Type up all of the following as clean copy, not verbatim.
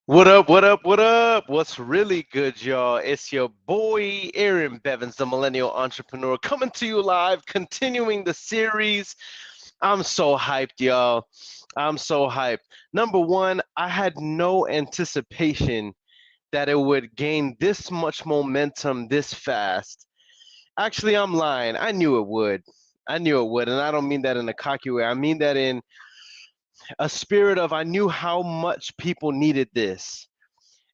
What up, what up, what up? What's really good, y'all? It's your boy, Aaron Bevins, the Millennial Entrepreneur, coming to you live, continuing the series. I'm so hyped, y'all. I'm so hyped. Number one, I had no anticipation that it would gain this much momentum this fast. Actually, I'm lying. I knew it would. I knew it would. And I don't mean that in a cocky way. I mean that in a spirit of I knew how much people needed this.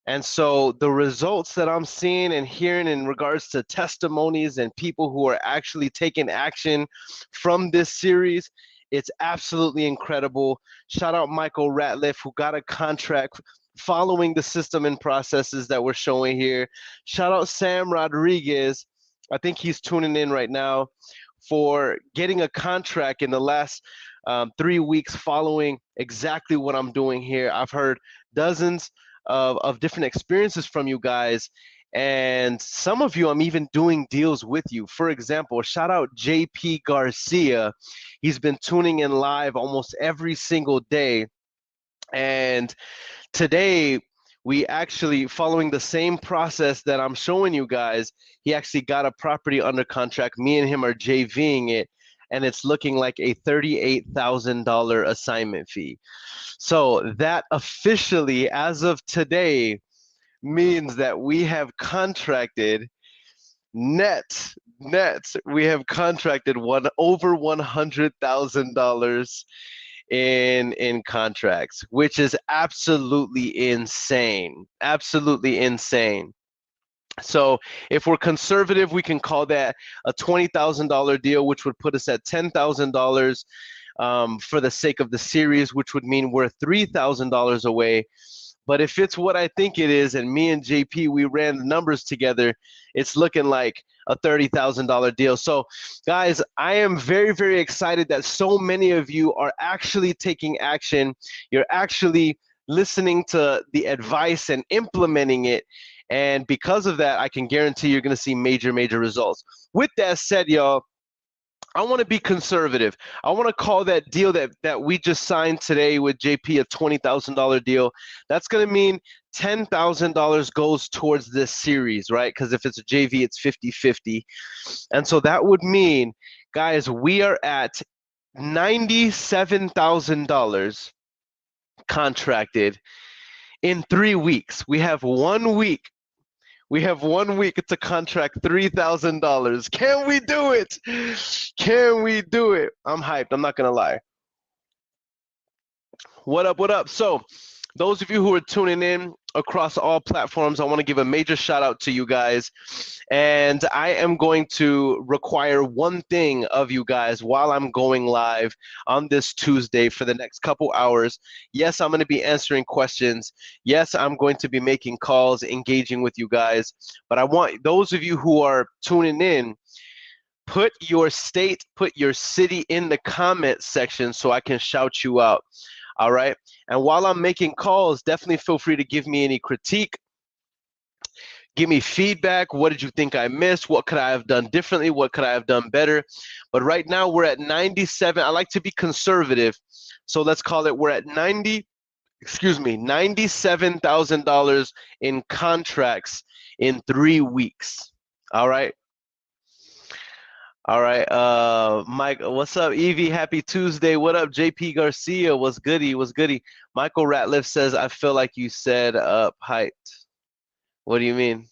And so the results that I'm seeing and hearing in regards to testimonies and people who are actually taking action from this series, it's absolutely incredible. Shout out Michael Ratliff, who got a contract following the system and processes that we're showing here. Shout out Sam Rodriguez. I think he's tuning in right now for getting a contract in the last 3 weeks following exactly what I'm doing here. I've heard dozens of different experiences from you guys, and some of you I'm even doing deals with you. For example, shout out JP Garcia. He's been tuning in live almost every single day, and today we actually, following the same process that I'm showing you guys, he actually got a property under contract. Me and him are JVing it, and it's looking like a $38,000 assignment fee. So that officially, as of today, means that we have contracted we have contracted over $100,000 in contracts, which is absolutely insane. Absolutely insane. So if we're conservative, we can call that a $20,000 deal, which would put us at $10,000 for the sake of the series, which would mean we're $3,000 away. But if it's what I think it is, and me and JP, we ran the numbers together, it's looking like a $30,000 deal. So guys, I am very, very excited that so many of you are actually taking action. You're actually listening to the advice and implementing it. And because of that, I can guarantee you're going to see major, major results. With that said, y'all, I want to be conservative. I want to call that deal that we just signed today with JP a $20,000 deal. That's going to mean $10,000 goes towards this series, right? Because if it's a JV, it's 50-50. And so that would mean, guys, we are at $97,000 contracted in 3 weeks. We have 1 week. We have 1 week to contract $3,000. Can we do it? Can we do it? I'm hyped. I'm not going to lie. What up? What up? So those of you who are tuning in across all platforms, I want to give a major shout out to you guys. And I am going to require one thing of you guys while I'm going live on this Tuesday for the next couple hours. Yes, I'm going to be answering questions. Yes, I'm going to be making calls, engaging with you guys. But I want those of you who are tuning in, put your state, put your city in the comment section so I can shout you out. All right. And while I'm making calls, definitely feel free to give me any critique. Give me feedback. What did you think I missed? What could I have done differently? What could I have done better? But right now we're at 97. I like to be conservative. So let's call it, we're at $97,000 in contracts in 3 weeks. All right. All right, Mike, what's up? Evie, happy Tuesday. What up, JP Garcia? What's goody? What's goody? Michael Ratliff says, I feel like you said up hyped. What do you mean?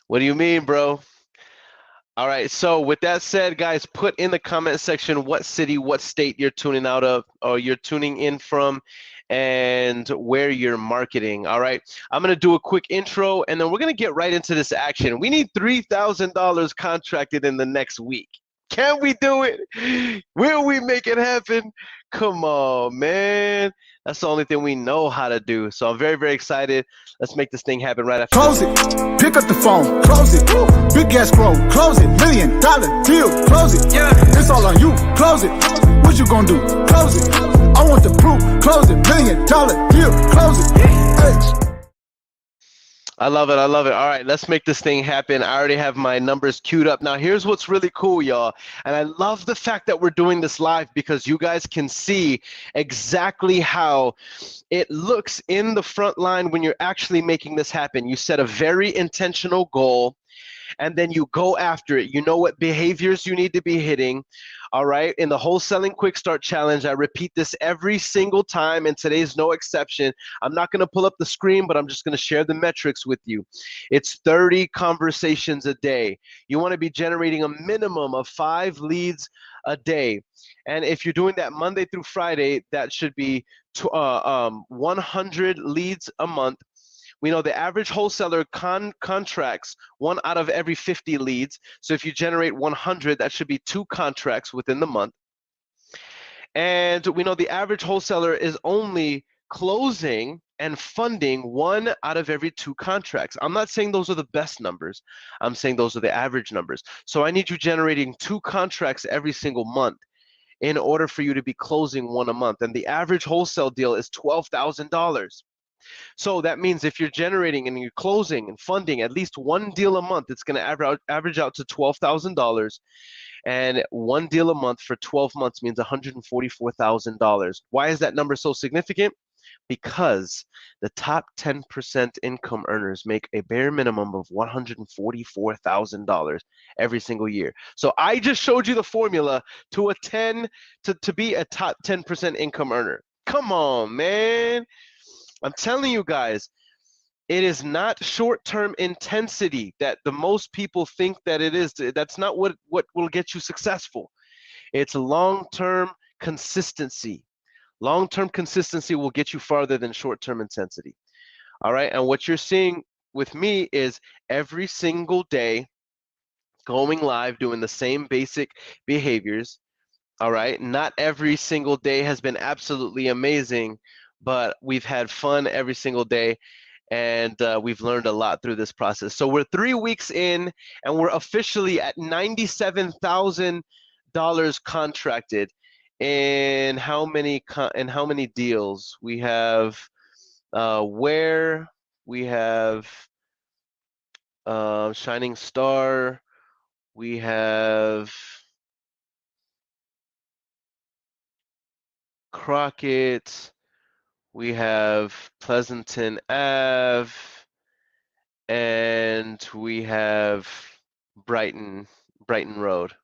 What do you mean, bro? All right, so with that said, guys, put in the comment section what city, what state you're tuning out of, or you're tuning in from, and where you're marketing. All right, I'm going to do a quick intro, and then we're going to get right into this action. We need $3,000 contracted in the next week. Can we do it? Will we make it happen? Come on, man. That's the only thing we know how to do. So I'm very, very excited. Let's make this thing happen right after. Close it. Pick up the phone. Close it. Big ass scroll. Close it. $1 million deal. Close it. Yeah. It's all on you. Close it. What you gonna do? Close it. I want the proof. Close it. $1 million deal. Close it. Hey. I love it. I love it. All right, let's make this thing happen. I already have my numbers queued up. Now, here's what's really cool, y'all. And I love the fact that we're doing this live because you guys can see exactly how it looks in the front line when you're actually making this happen. You set a very intentional goal, and then you go after it. You know what behaviors you need to be hitting. All right. In the Wholesaling Quick Start Challenge, I repeat this every single time, and today's no exception. I'm not going to pull up the screen, but I'm just going to share the metrics with you. It's 30 conversations a day. You want to be generating a minimum of 5 leads a day. And if you're doing that Monday through Friday, that should be 100 leads a month. We know the average wholesaler contracts 1 out of every 50 leads. So if you generate 100, that should be 2 contracts within the month. And we know the average wholesaler is only closing and funding 1 out of every 2 contracts. I'm not saying those are the best numbers. I'm saying those are the average numbers. So I need you generating 2 contracts every single month in order for you to be closing 1 a month. And the average wholesale deal is $12,000. So that means if you're generating and you're closing and funding at least 1 deal a month, it's going to average out to $12,000. And 1 deal a month for 12 months means $144,000. Why is that number so significant? Because the top 10% income earners make a bare minimum of $144,000 every single year. So I just showed you the formula to be a top 10% income earner. Come on, man. I'm telling you guys, it is not short-term intensity that the most people think that it is. That's not what will get you successful. It's long-term consistency. Long-term consistency will get you farther than short-term intensity. All right, and what you're seeing with me is every single day going live, doing the same basic behaviors. All right, not every single day has been absolutely amazing, but we've had fun every single day, and we've learned a lot through this process. So we're 3 weeks in, and we're officially at $97,000 contracted. In how many deals? We have Where, we have Shining Star, we have Crockett, we have Pleasanton Ave, and we have Brighton Road.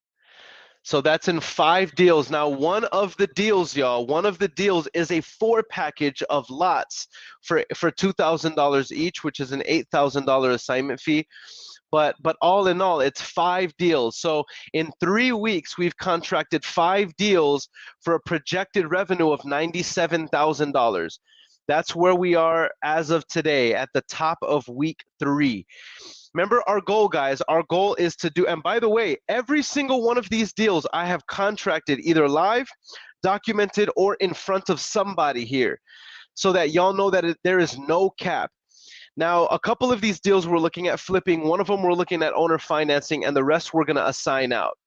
So that's in 5 deals. Now, one of the deals, y'all, is a 4 package of lots for $2,000 each, which is an $8,000 assignment fee. But all in all, it's 5 deals. So in 3 weeks, we've contracted 5 deals for a projected revenue of $97,000. That's where we are as of today at the top of week 3. Remember our goal, guys. Our goal is to do, and by the way, every single one of these deals I have contracted either live, documented, or in front of somebody here so that y'all know that there is no cap. Now, a couple of these deals we're looking at flipping. One of them we're looking at owner financing, and the rest we're going to assign out.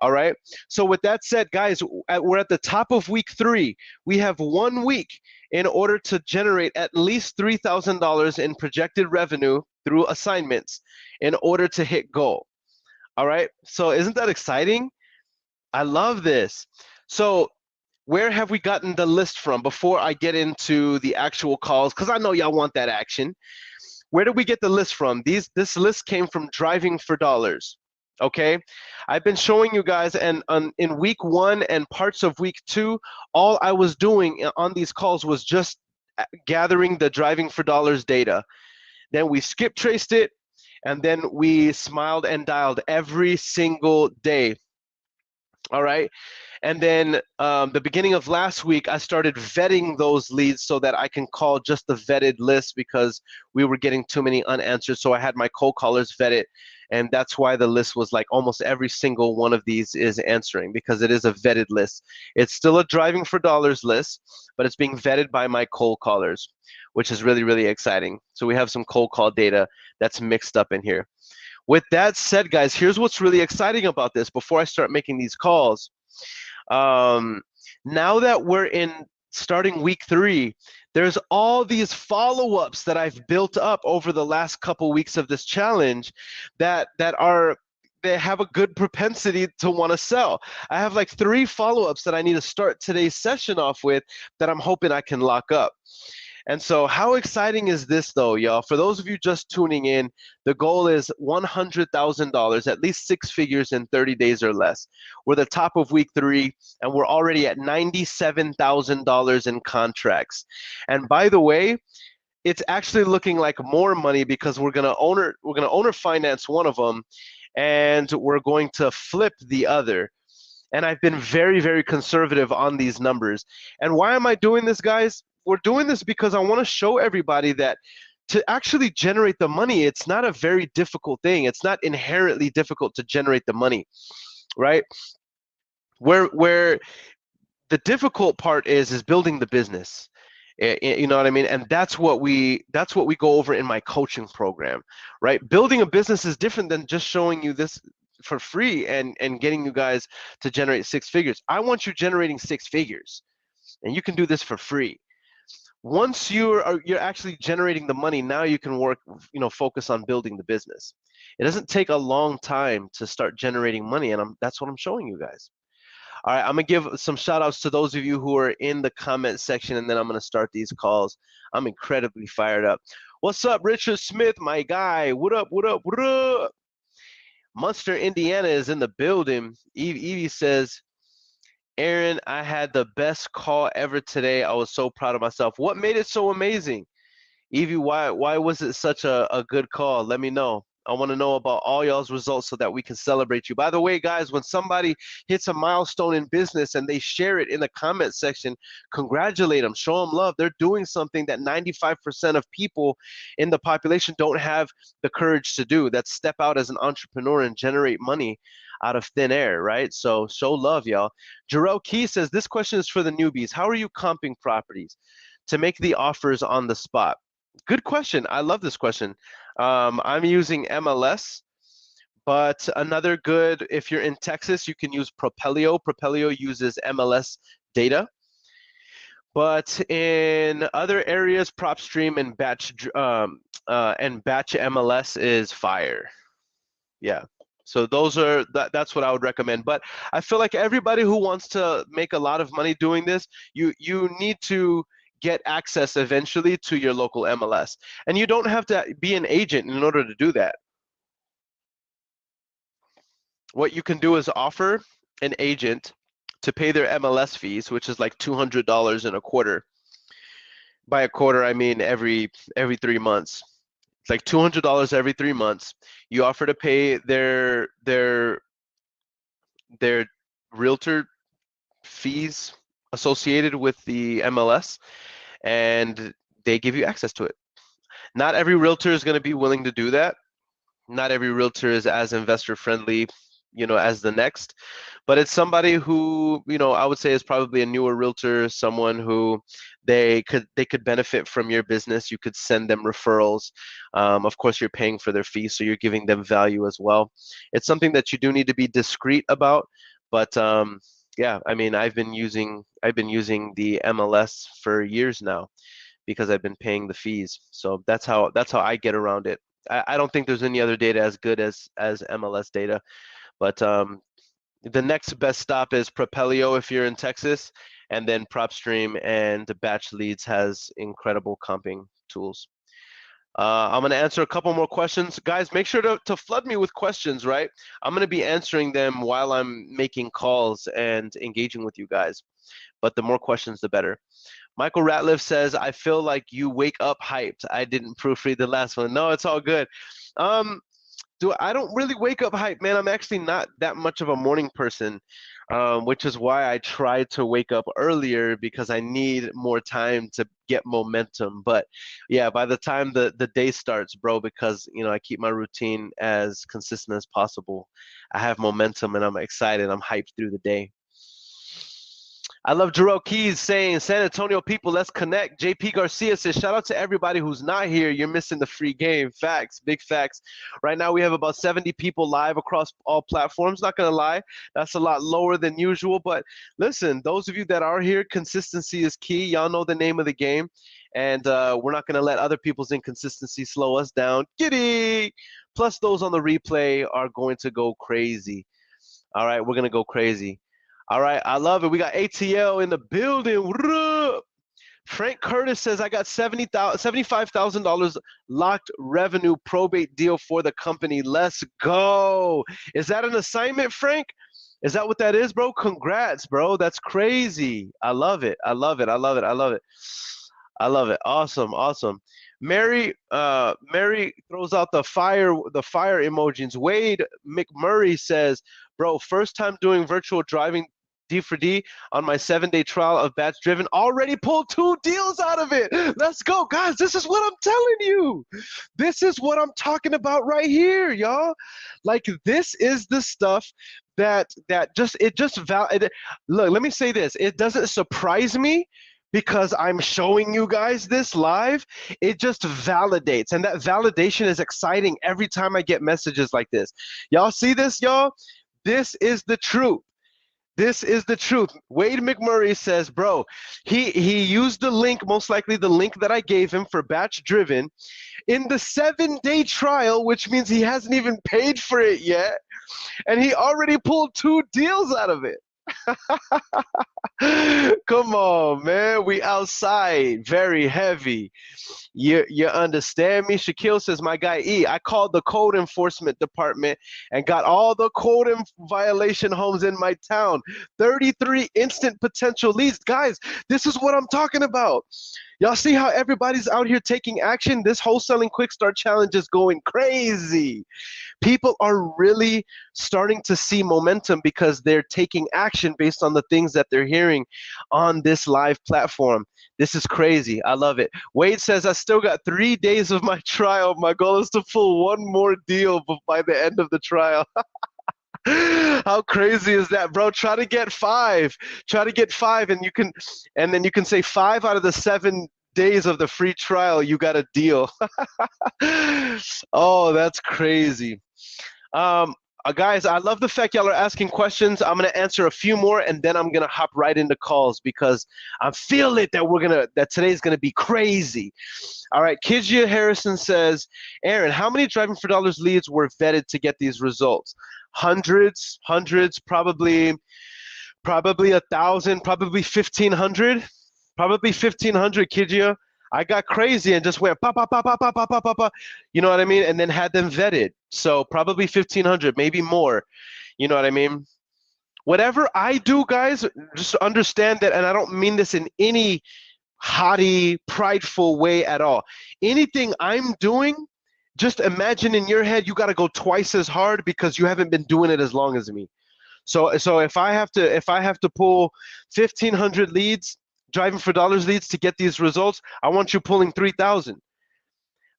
All right. So with that said, guys, we're at the top of week 3. We have 1 week in order to generate at least $3,000 in projected revenue through assignments in order to hit goal. All right. So isn't that exciting? I love this. So where have we gotten the list from before I get into the actual calls? Because I know y'all want that action. Where did we get the list from? This list came from Driving for Dollars. Okay, I've been showing you guys, and in week 1 and parts of week 2, all I was doing on these calls was just gathering the Driving for Dollars data. Then we skip traced it, and then we smiled and dialed every single day. All right. And then the beginning of last week, I started vetting those leads so that I can call just the vetted list because we were getting too many unanswered. So I had my cold callers vet it. And that's why the list was like almost every single one of these is answering, because it is a vetted list. It's still a Driving for Dollars list, but it's being vetted by my cold callers, which is really, really exciting. So we have some cold call data that's mixed up in here. With that said, guys, here's what's really exciting about this before I start making these calls. Now that we're in starting week 3, There's all these follow-ups that I've built up over the last couple weeks of this challenge that they have a good propensity to want to sell. I have like 3 follow-ups that I need to start today's session off with that I'm hoping I can lock up. And so how exciting is this though, y'all? For those of you just tuning in, the goal is $100,000, at least 6 figures in 30 days or less. We're the top of week 3 and we're already at $97,000 in contracts. And by the way, it's actually looking like more money because we're gonna owner finance one of them and we're going to flip the other. And I've been very, very conservative on these numbers. And why am I doing this, guys? We're doing this because I want to show everybody that to actually generate the money, it's not a very difficult thing. It's not inherently difficult to generate the money, right? Where the difficult part is building the business. You know what I mean? And that's what we go over in my coaching program, right? Building a business is different than just showing you this for free and getting you guys to generate 6 figures. I want you generating 6 figures, and you can do this for free. Once you're actually generating the money, now you can work, focus on building the business. It doesn't take a long time to start generating money, and that's what I'm showing you guys. All right, I'm gonna give some shout outs to those of you who are in the comment section, and then I'm gonna start these calls. I'm incredibly fired up. What's up, Richard Smith, my guy? What up, what up, what up? Munster, Indiana is in the building. Evie says, Earon, I had the best call ever today. I was so proud of myself. What made it so amazing? Evie, why was it such a good call? Let me know. I want to know about all y'all's results so that we can celebrate you. By the way, guys, when somebody hits a milestone in business and they share it in the comment section, congratulate them, show them love. They're doing something that 95% of people in the population don't have the courage to do. That's step out as an entrepreneur and generate money out of thin air, right? So show love, y'all. Jarrell Key says, this question is for the newbies. How are you comping properties to make the offers on the spot? Good question. I love this question. I'm using MLS, but another good, if you're in Texas, you can use Propelio. Propelio uses MLS data. But in other areas, PropStream and Batch MLS is fire. Yeah. So that's what I would recommend. But I feel like everybody who wants to make a lot of money doing this, you need to get access eventually to your local MLS. And you don't have to be an agent in order to do that. What you can do is offer an agent to pay their MLS fees, which is like $200 in a quarter. By a quarter, I mean every 3 months. It's like $200 every 3 months. You offer to pay their realtor fees associated with the MLS, and they give you access to it. Not every realtor is going to be willing to do that. Not every realtor is as investor friendly, as the next, but it's somebody who, I would say is probably a newer realtor, someone who they could benefit from your business. You could send them referrals. Of course, you're paying for their fees, so you're giving them value as well. It's something that you do need to be discreet about, but yeah, I mean, I've been using the MLS for years now because I've been paying the fees. So that's how I get around it. I don't think there's any other data as good as MLS data, but the next best stop is Propelio if you're in Texas, and then PropStream and Batch Leads has incredible comping tools. I'm going to answer a couple more questions. Guys, make sure to flood me with questions, right? I'm going to be answering them while I'm making calls and engaging with you guys. But the more questions, the better. Michael Ratliff says, I feel like you wake up hyped. I didn't proofread the last one. No, it's all good. I don't really wake up hyped, man. I'm actually not that much of a morning person, which is why I try to wake up earlier because I need more time to get momentum. But yeah, by the time the day starts, bro, because I keep my routine as consistent as possible, I have momentum and I'm excited. I'm hyped through the day. I love Jarrell Keys saying, San Antonio people, let's connect. JP Garcia says, shout out to everybody who's not here. You're missing the free game. Facts, big facts. Right now we have about 70 people live across all platforms. Not going to lie, that's a lot lower than usual. But listen, those of you that are here, consistency is key. Y'all know the name of the game. And we're not going to let other people's inconsistency slow us down. Giddy! Plus those on the replay are going to go crazy. All right, we're going to go crazy. All right, I love it. We got ATL in the building. What up? Frank Curtis says, I got $75,000 locked revenue probate deal for the company. Let's go. Is that an assignment, Frank? Is that what that is, bro? Congrats, bro. That's crazy. I love it. I love it. I love it. I love it. I love it. Awesome. Awesome. Mary throws out the fire emojis. Wade McMurray says, bro, first time doing virtual driving D for D on my 7-day trial of batch driven. Already pulled 2 deals out of it. Let's go, guys. This is what I'm telling you. This is what I'm talking about right here, y'all. Like, this is the stuff that look, let me say this. It doesn't surprise me because I'm showing you guys this live. It just validates, and that validation is exciting every time I get messages like this. Y'all see this, y'all? This is the truth. This is the truth. Wade McMurray says, bro, he used the link, most likely the link that I gave him for batch driven in the 7-day trial, which means he hasn't even paid for it yet. And he already pulled 2 deals out of it. Come on, man. We outside, very heavy. You understand me? Shaquille says, my guy E, I called the code enforcement department and got all the code violation homes in my town. 33 instant potential leads. Guys, this is what I'm talking about. Y'all see how everybody's out here taking action? This wholesaling quick start challenge is going crazy. People are really starting to see momentum because they're taking action based on the things that they're hearing on this live platform. This is crazy. I love it. Wade says, I still got 3 days of my trial. My goal is to pull 1 more deal by the end of the trial. How crazy is that, bro? Try to get 5. Try to get 5, and then you can say 5 out of the 7 days of the free trial, you got a deal. Oh, that's crazy. Guys, I love the fact y'all are asking questions. I'm gonna answer a few more, and then I'm gonna hop right into calls because I feel it that today's gonna be crazy. All right, Kijia Harrison says, Aaron, how many driving for dollars leads were vetted to get these results? Hundreds, probably 1,000, probably 1,500, probably 1,500, Kijia. I got crazy and just went pa pa pa pa pa pa pa pa pa. You know what I mean? And then had them vetted. So probably 1,500, maybe more. You know what I mean? Whatever I do, guys, just understand that, and I don't mean this in any haughty, prideful way at all. Anything I'm doing, just imagine in your head you got to go twice as hard because you haven't been doing it as long as me. So if I have to pull 1,500 leads, driving for dollars leads to get these results, I want you pulling 3,000.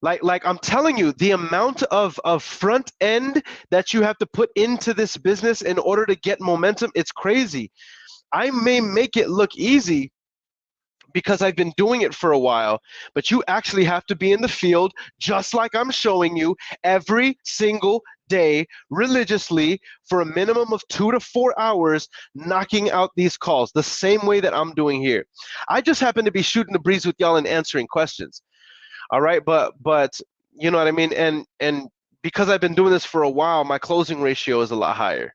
Like I'm telling you, the amount of front end that you have to put into this business in order to get momentum, it's crazy. I may make it look easy because I've been doing it for a while, but you actually have to be in the field just like I'm showing you every single day religiously for a minimum of 2 to 4 hours, knocking out these calls the same way that I'm doing here. I just happen to be shooting the breeze with y'all and answering questions. All right, but you know what I mean? And because I've been doing this for a while, my closing ratio is a lot higher.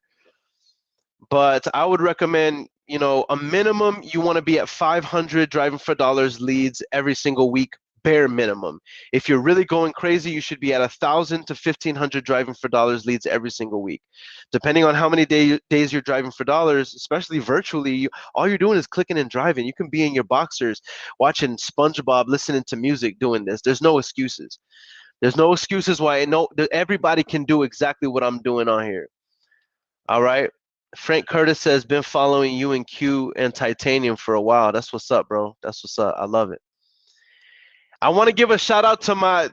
But I would recommend, you know, a minimum, you want to be at 500 driving for dollars leads every single week, bare minimum. If you're really going crazy, you should be at 1,000 to 1,500 driving for dollars leads every single week. Depending on how many days you're driving for dollars, especially virtually, all you're doing is clicking and driving. You can be in your boxers watching SpongeBob, listening to music, doing this. There's no excuses. There's no excuses why everybody can do exactly what I'm doing on here. All right. Frank Curtis says, been following you and Q and Titanium for a while. That's what's up, bro. That's what's up. I love it. I want to give a shout out to my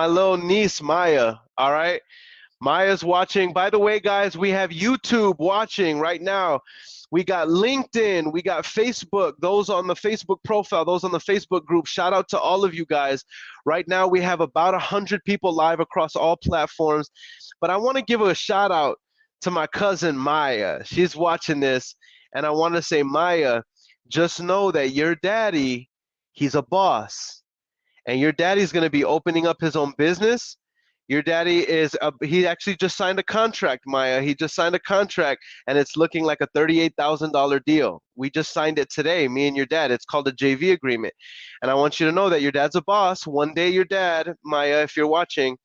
little niece, Maya. All right. Maya's watching. By the way, guys, we have YouTube watching right now. We got LinkedIn, we got Facebook, those on the Facebook profile, those on the Facebook group. Shout out to all of you guys. Right now we have about 100 people live across all platforms. But I want to give a shout out to my cousin Maya. She's watching this, and I want to say, Maya, just know that your daddy, he's a boss, and your daddy's going to be opening up his own business. Your daddy he actually just signed a contract, Maya. He just signed a contract, and it's looking like a $38,000 deal. We just signed it today, me and your dad. It's called a JV agreement. And I want you to know that your dad's a boss. One day your dad, Maya, if you're watching,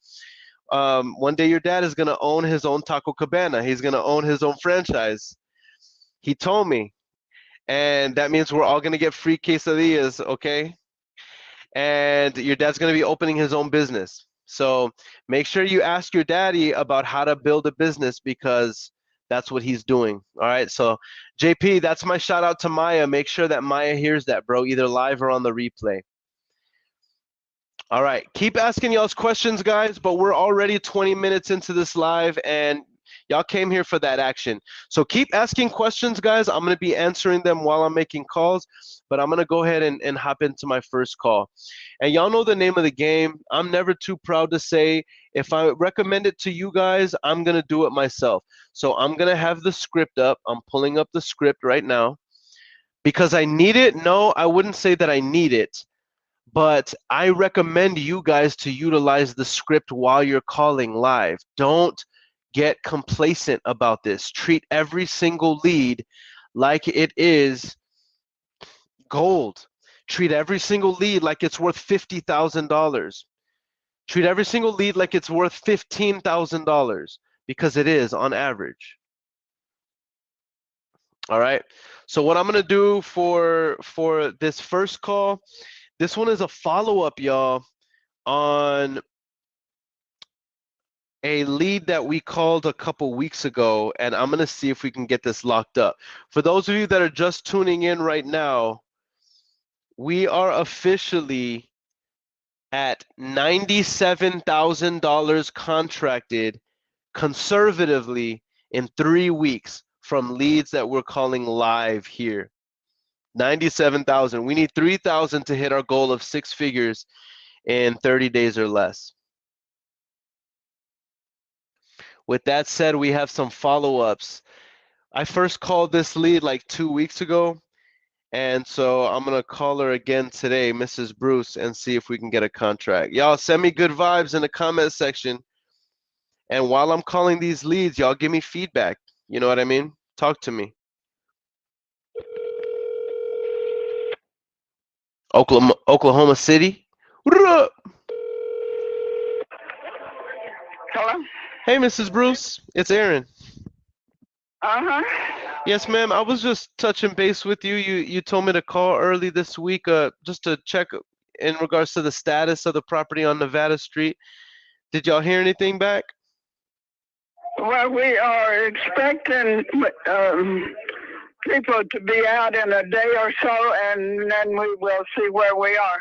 one day your dad is going to own his own taco cabana. He's going to own his own franchise. He told me. And that means we're all going to get free quesadillas, okay? And your dad's going to be opening his own business. So make sure you ask your daddy about how to build a business, because that's what he's doing. All right. So JP, that's my shout out to Maya. Make sure that Maya hears that, bro, either live or on the replay. All right. Keep asking y'all's questions, guys, but we're already 20 minutes into this live, and y'all came here for that action. So keep asking questions, guys. I'm going to be answering them while I'm making calls, but I'm going to go ahead and hop into my first call. And y'all know the name of the game. I'm never too proud to say, if I recommend it to you guys, I'm going to do it myself. So I'm going to have the script up. I'm pulling up the script right now. Because I need it? No, I wouldn't say that I need it. But I recommend you guys to utilize the script while you're calling live. Don't get complacent about this. Treat every single lead like it is gold. Treat every single lead like it's worth $50,000. Treat every single lead like it's worth $15,000, because it is on average. All right. So what I'm going to do for this first call, this one is a follow-up, y'all, on a lead that we called a couple weeks ago, and I'm going to see if we can get this locked up. For those of you that are just tuning in right now, we are officially at $97,000 contracted conservatively in 3 weeks from leads that we're calling live here. 97,000. We need 3,000 to hit our goal of 6 figures in 30 days or less. With that said, we have some follow-ups. I first called this lead like 2 weeks ago, and so I'm going to call her again today, Mrs. Bruce, and see if we can get a contract. Y'all send me good vibes in the comment section. And while I'm calling these leads, y'all give me feedback. You know what I mean? Talk to me. Oklahoma City. What up? Hello? Hey, Mrs. Bruce. It's Earon. Uh-huh. Yes, ma'am. I was just touching base with you. You told me to call early this week just to check in regards to the status of the property on Nevada Street. Did y'all hear anything back? Well, we are expecting people to be out in a day or so, and then we will see where we are.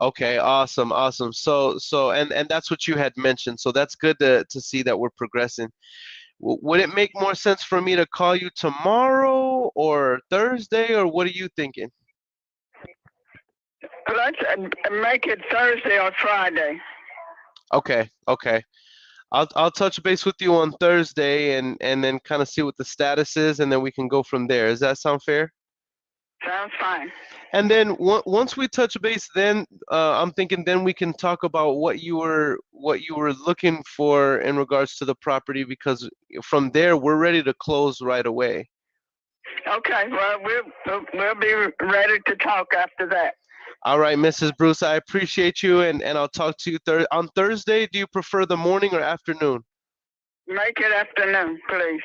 Okay, awesome. So and that's what you had mentioned. So that's good to see that we're progressing. Would it make more sense for me to call you tomorrow or Thursday, or what are you thinking? Let's make it Thursday or Friday. Okay. I'll touch base with you on Thursday and then kind of see what the status is, and then we can go from there. Does that sound fair? Sounds fine. And then once we touch base, then I'm thinking then we can talk about what you were looking for in regards to the property, because from there we're ready to close right away. Okay. Well, we'll be ready to talk after that. All right, Mrs. Bruce, I appreciate you, and I'll talk to you on Thursday. Do you prefer the morning or afternoon? Make it afternoon, please.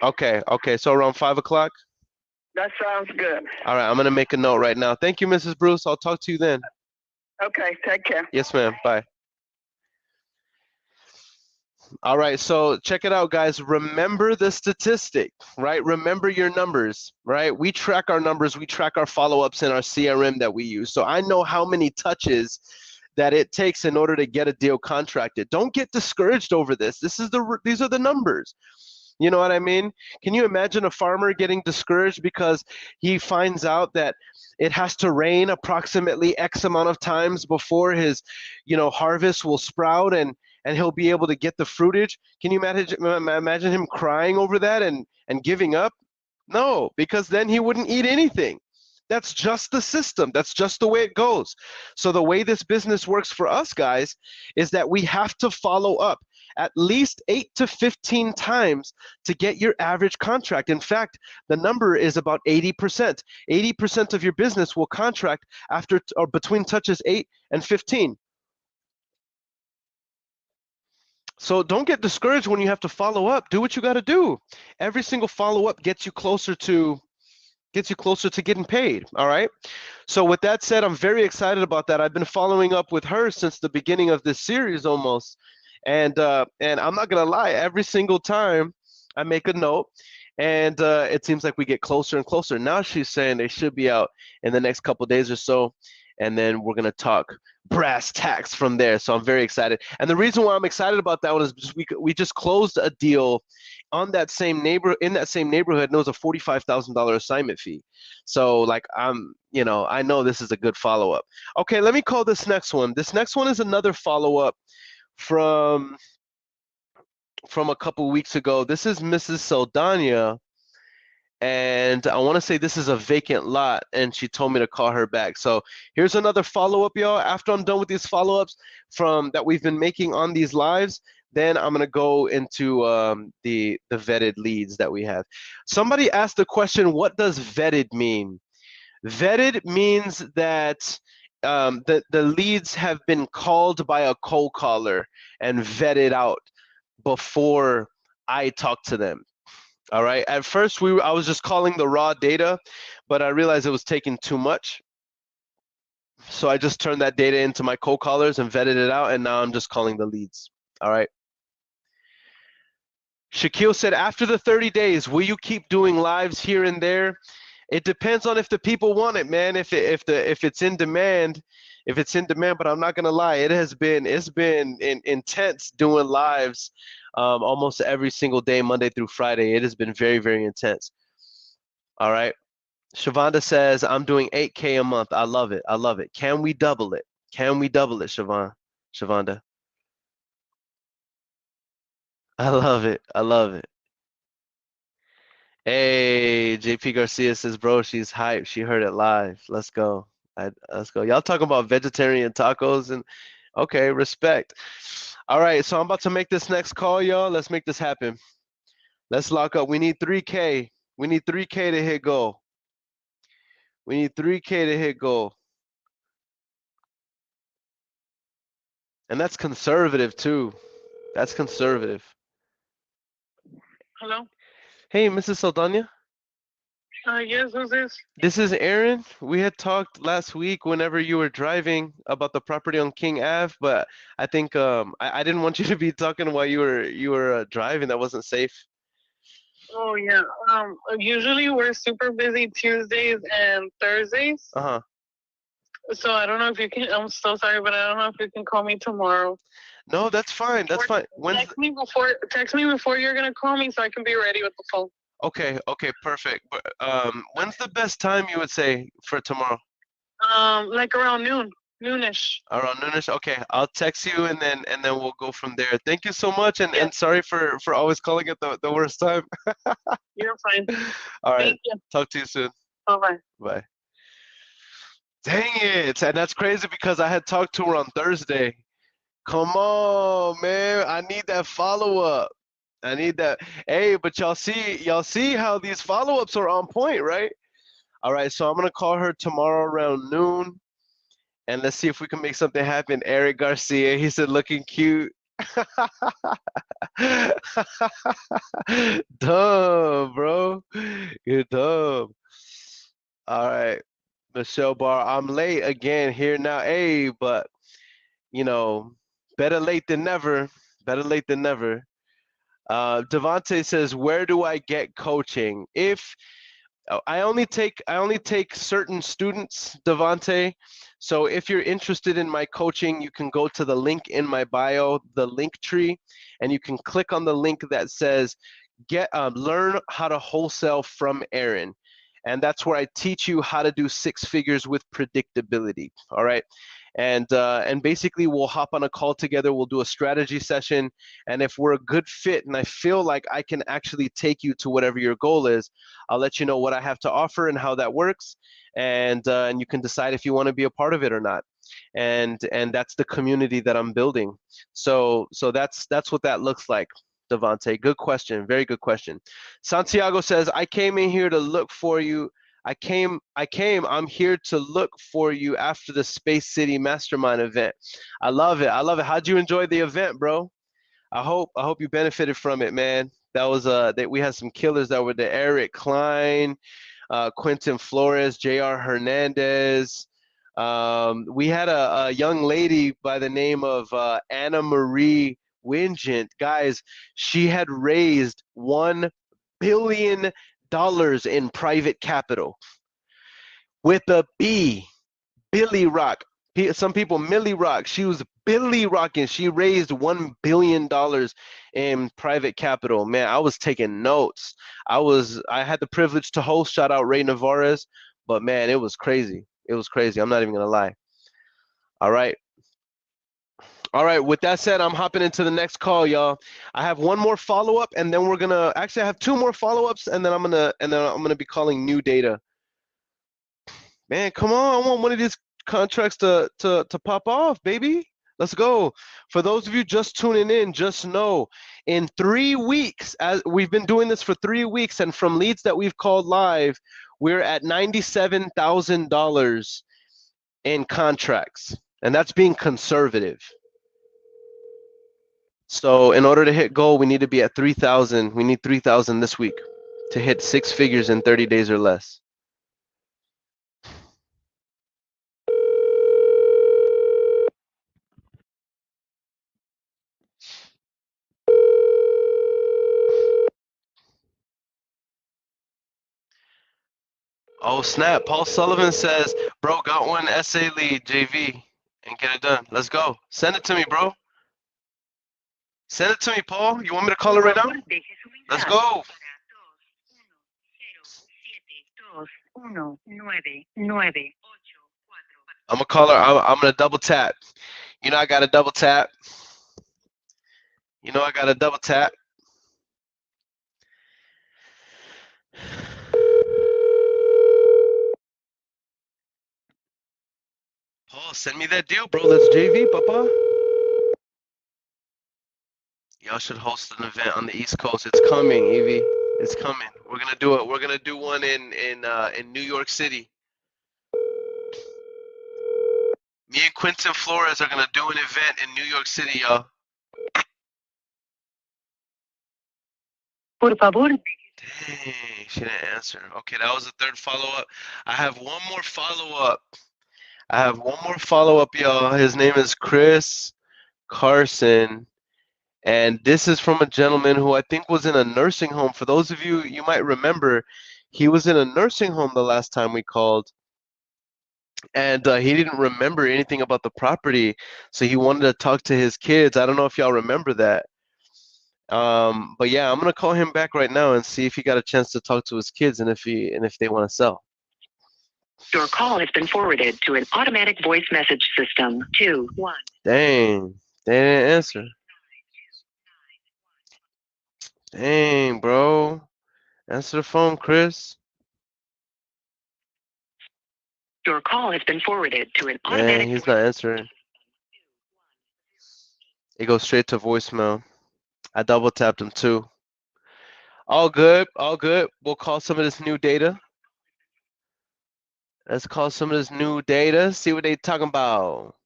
Okay. So around 5 o'clock? That sounds good. All right, I'm going to make a note right now. Thank you, Mrs. Bruce. I'll talk to you then. Okay, take care. Yes, ma'am. Bye. All right, so check it out, guys. Remember the statistic, right? Remember your numbers, right? We track our numbers. We track our follow-ups in our CRM that we use. So I know how many touches that it takes in order to get a deal contracted. Don't get discouraged over this. These are the numbers. You know what I mean? Can you imagine a farmer getting discouraged because he finds out that it has to rain approximately X amount of times before his, harvest will sprout and he'll be able to get the fruitage? Can you imagine him crying over that and giving up? No, because then he wouldn't eat anything. That's just the system. That's just the way it goes. So the way this business works for us guys is that we have to follow up at least 8 to 15 times to get your average contract. In fact, the number is about 80%. 80% of your business will contract after or between touches 8 and 15. So don't get discouraged when you have to follow up. Do what you got to do. Every single follow up gets you closer to getting paid. All right. So with that said, I'm very excited about that. I've been following up with her since the beginning of this series almost. And I'm not gonna lie, every single time I make a note, and it seems like we get closer and closer. Now she's saying they should be out in the next couple days or so, and then we're gonna talk brass tacks from there. So I'm very excited. And the reason why I'm excited about that one is just we just closed a deal in that same neighborhood, and it was a $45,000 assignment fee. So like I know this is a good follow up. Okay, let me call this next one. This next one is another follow up from a couple weeks ago. This is Mrs. Saldana, and I want to say this is a vacant lot, and she told me to call her back. So here's another follow-up, y'all. After I'm done with these follow-ups that we've been making on these lives, then I'm gonna go into the vetted leads that we have. Somebody asked the question, what does vetted mean? Vetted means that the leads have been called by a cold caller and vetted out before I talk to them. All right. At first, I was just calling the raw data, but I realized it was taking too much. So I just turned that data into my cold callers and vetted it out, and now I'm just calling the leads. All right. Shaquille said, after the 30 days, will you keep doing lives here and there? It depends on if the people want it, man. If it's in demand, but I'm not gonna lie, it's been intense doing lives almost every single day, Monday through Friday. It has been very, very intense. All right. Shavonda says, I'm doing 8K a month. I love it. I love it. Can we double it? Can we double it, Shavonda? I love it. I love it. Hey, JP Garcia says, bro, she's hyped. She heard it live. Let's go. Let's go. Y'all talking about vegetarian tacos and okay, respect. All right, so I'm about to make this next call, y'all. Let's make this happen. Let's lock up. We need 3K. We need 3K to hit goal. We need 3K to hit goal. And that's conservative too. That's conservative. Hello? Hey, Mrs. Saldana. Yes, who's this? This is Earon. We had talked last week whenever you were driving about the property on King Ave, but I think I didn't want you to be talking while you were driving. That wasn't safe. Oh yeah. Usually we're super busy Tuesdays and Thursdays. Uh-huh. So I don't know if you can. I'm so sorry, but I don't know if you can call me tomorrow. No, that's fine. That's fine. Text me before you're gonna call me so I can be ready with the phone. Okay, perfect. But when's the best time you would say for tomorrow? Like around noonish. Around noonish. Okay, I'll text you and then we'll go from there. Thank you so much, and sorry for always calling it the worst time. You're fine. All right. Thank you. Talk to you soon. Bye. Bye. Dang it! And that's crazy because I had talked to her on Thursday. Come on, man. I need that follow-up. I need that. Hey, but y'all see how these follow-ups are on point, right? All right, so I'm gonna call her tomorrow around noon, and let's see if we can make something happen. Eric Garcia, he said, looking cute. Dumb, bro. You're dumb. All right, Michelle Barr, I'm late again here now. Hey, but better late than never. Better late than never. Devontae says, where do I get coaching? I only take certain students, Devontae. So if you're interested in my coaching, you can go to the link in my bio, the link tree, and you can click on the link that says learn how to wholesale from Earon. And that's where I teach you how to do 6 figures with predictability. All right. And basically we'll hop on a call together. We'll do a strategy session. And if we're a good fit and I feel like I can actually take you to whatever your goal is, I'll let you know what I have to offer and how that works. And you can decide if you want to be a part of it or not. And that's the community that I'm building. So that's what that looks like. Devontae, good question. Very good question. Santiago says, I came in here to look for you. I'm here to look for you after the Space City Mastermind event. I love it. I love it. How'd you enjoy the event, bro? I hope you benefited from it, man. That was that we had some killers that were there. Eric Klein, Quentin Flores, JR Hernandez. We had a young lady by the name of Anna Marie Wingent. Guys, she had raised $1 billion in private capital with a B. Billy Rock. Some people Millie Rock. She was Billy Rocking. She raised $1 billion in private capital. Man, I was taking notes. I had the privilege to host. Shout out Ray Navarez. But man, it was crazy. It was crazy. I'm not even gonna lie. All right. All right. With that said, I'm hopping into the next call, y'all. I have one more follow up, and then we're gonna actually I have 2 more follow ups, and then I'm gonna be calling new data. Man, come on! I want one of these contracts to pop off, baby. Let's go. For those of you just tuning in, just know in 3 weeks, as we've been doing this for 3 weeks, and from leads that we've called live, we're at $97,000 in contracts, and that's being conservative. So in order to hit goal, we need to be at 3,000. We need 3,000 this week to hit 6 figures in 30 days or less. Oh snap! Paul Sullivan says, "Bro, got one SA lead JV and get it done. Let's go. Send it to me, bro. Send it to me, Paul. You want me to call it right now? Let's go." I'm gonna call her. I'm gonna double tap. You know I got to double tap. You know I got to double tap. Paul, send me that deal, bro. Let's JV, papa. Y'all should host an event on the East Coast. It's coming, Evie. It's coming. We're gonna do it. We're gonna do one in New York City. Me and Quentin Flores are gonna do an event in New York City, y'all. Por favor. Dang, she didn't answer. Okay, that was the 3rd follow-up. I have one more follow-up, y'all. His name is Chris Carson, and this is from a gentleman who I think was in a nursing home. For those of you, you might remember, he was in a nursing home the last time we called, and he didn't remember anything about the property, so he wanted to talk to his kids. I don't know if y'all remember that. But yeah, I'm gonna call him back right now and see if he got a chance to talk to his kids and if they want to sell. Your call has been forwarded to an automatic voice message system. 2-1. Dang, they didn't answer. Dang, bro. Answer the phone, Chris. Your call has been forwarded to an automatic. Man, he's not answering. It goes straight to voicemail. I double tapped him too. All good, all good. We'll call some of this new data. Let's call some of this new data. See what they talking about.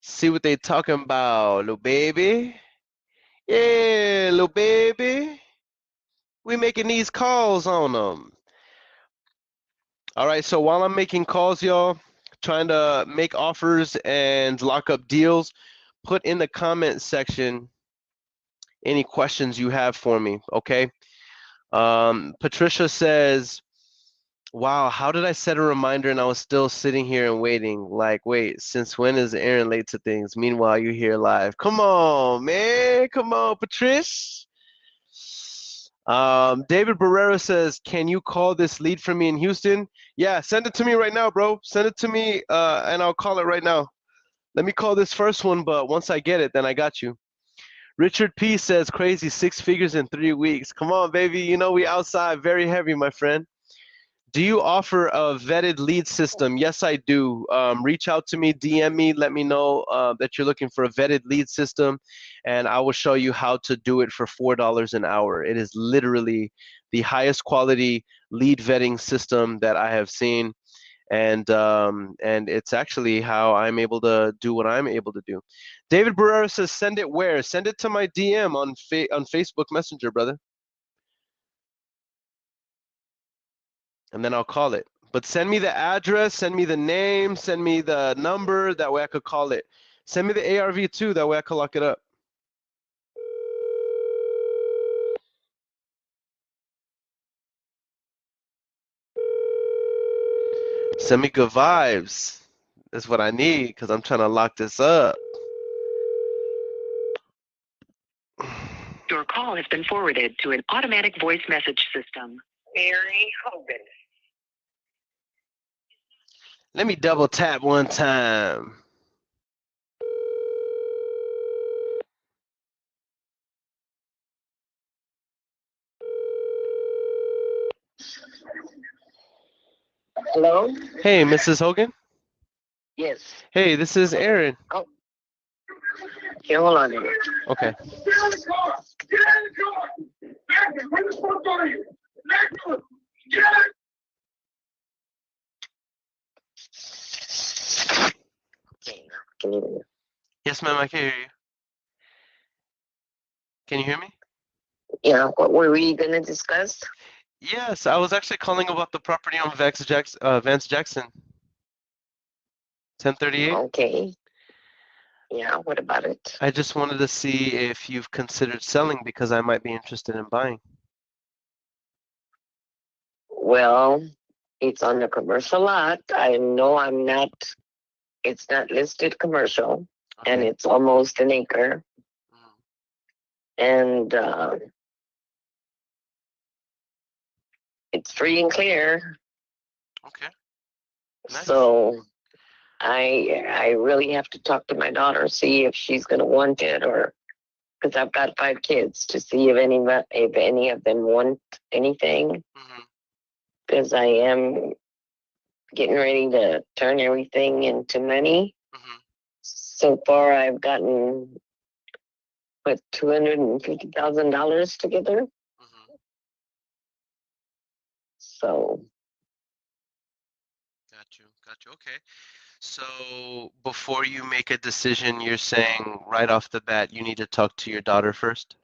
See what they talking about, little baby. Yeah, little baby. We making these calls on them. All right, so while I'm making calls, y'all, trying to make offers and lock up deals, put in the comment section any questions you have for me, okay? Patricia says, wow, how did I set a reminder and I was still sitting here and waiting? Like, wait, since when is Earon late to things? Meanwhile, you're here live. Come on, man. Come on, Patricia. David Barrera says, "Can you call this lead for me in Houston?" Yeah, send it to me right now, bro. Send it to me, and I'll call it right now. Let me call this first one, but once I get it, then I got you. Richard P says, "Crazy, 6 figures in 3 weeks." Come on, baby. You know we outside very heavy, my friend. Do you offer a vetted lead system? Yes, I do. Reach out to me, DM me, let me know that you're looking for a vetted lead system, and I will show you how to do it for $4 an hour. It is literally the highest quality lead vetting system that I have seen, and it's actually how I'm able to do what I'm able to do. David Barrera says, "Send it where?" Send it to my DM on Facebook Messenger, brother, and then I'll call it. But send me the address, send me the name, send me the number. That way I could call it. Send me the ARV too. That way I could lock it up. Send me good vibes. That's what I need because I'm trying to lock this up. Your call has been forwarded to an automatic voice message system. Mary Hogan. Let me double tap one time. Hello? Hey, Mrs. Hogan. Yes. Hey, this is Earon. Oh. Okay, hold on a minute. Okay. Get out of the car! Get out of the car! Where the fuck are you? Get out! Okay, can you hear me? Yes, ma'am, I can hear you. Can you hear me? Yeah, what were we going to discuss? Yes, I was actually calling about the property on Vance Jackson, 1038. Okay. Yeah, what about it? I just wanted to see if you've considered selling because I might be interested in buying. Well, it's on the commercial lot. I know it's not listed commercial, and Okay. it's almost an acre. And it's free and clear. Okay. Nice. So I really have to talk to my daughter, see if she's going to want it, or because I've got 5 kids, to see if any of them want anything. Because I am getting ready to turn everything into money. So far, I've gotten $250,000 together. So. Got you. Okay. So before you make a decision, you're saying right off the bat you need to talk to your daughter first?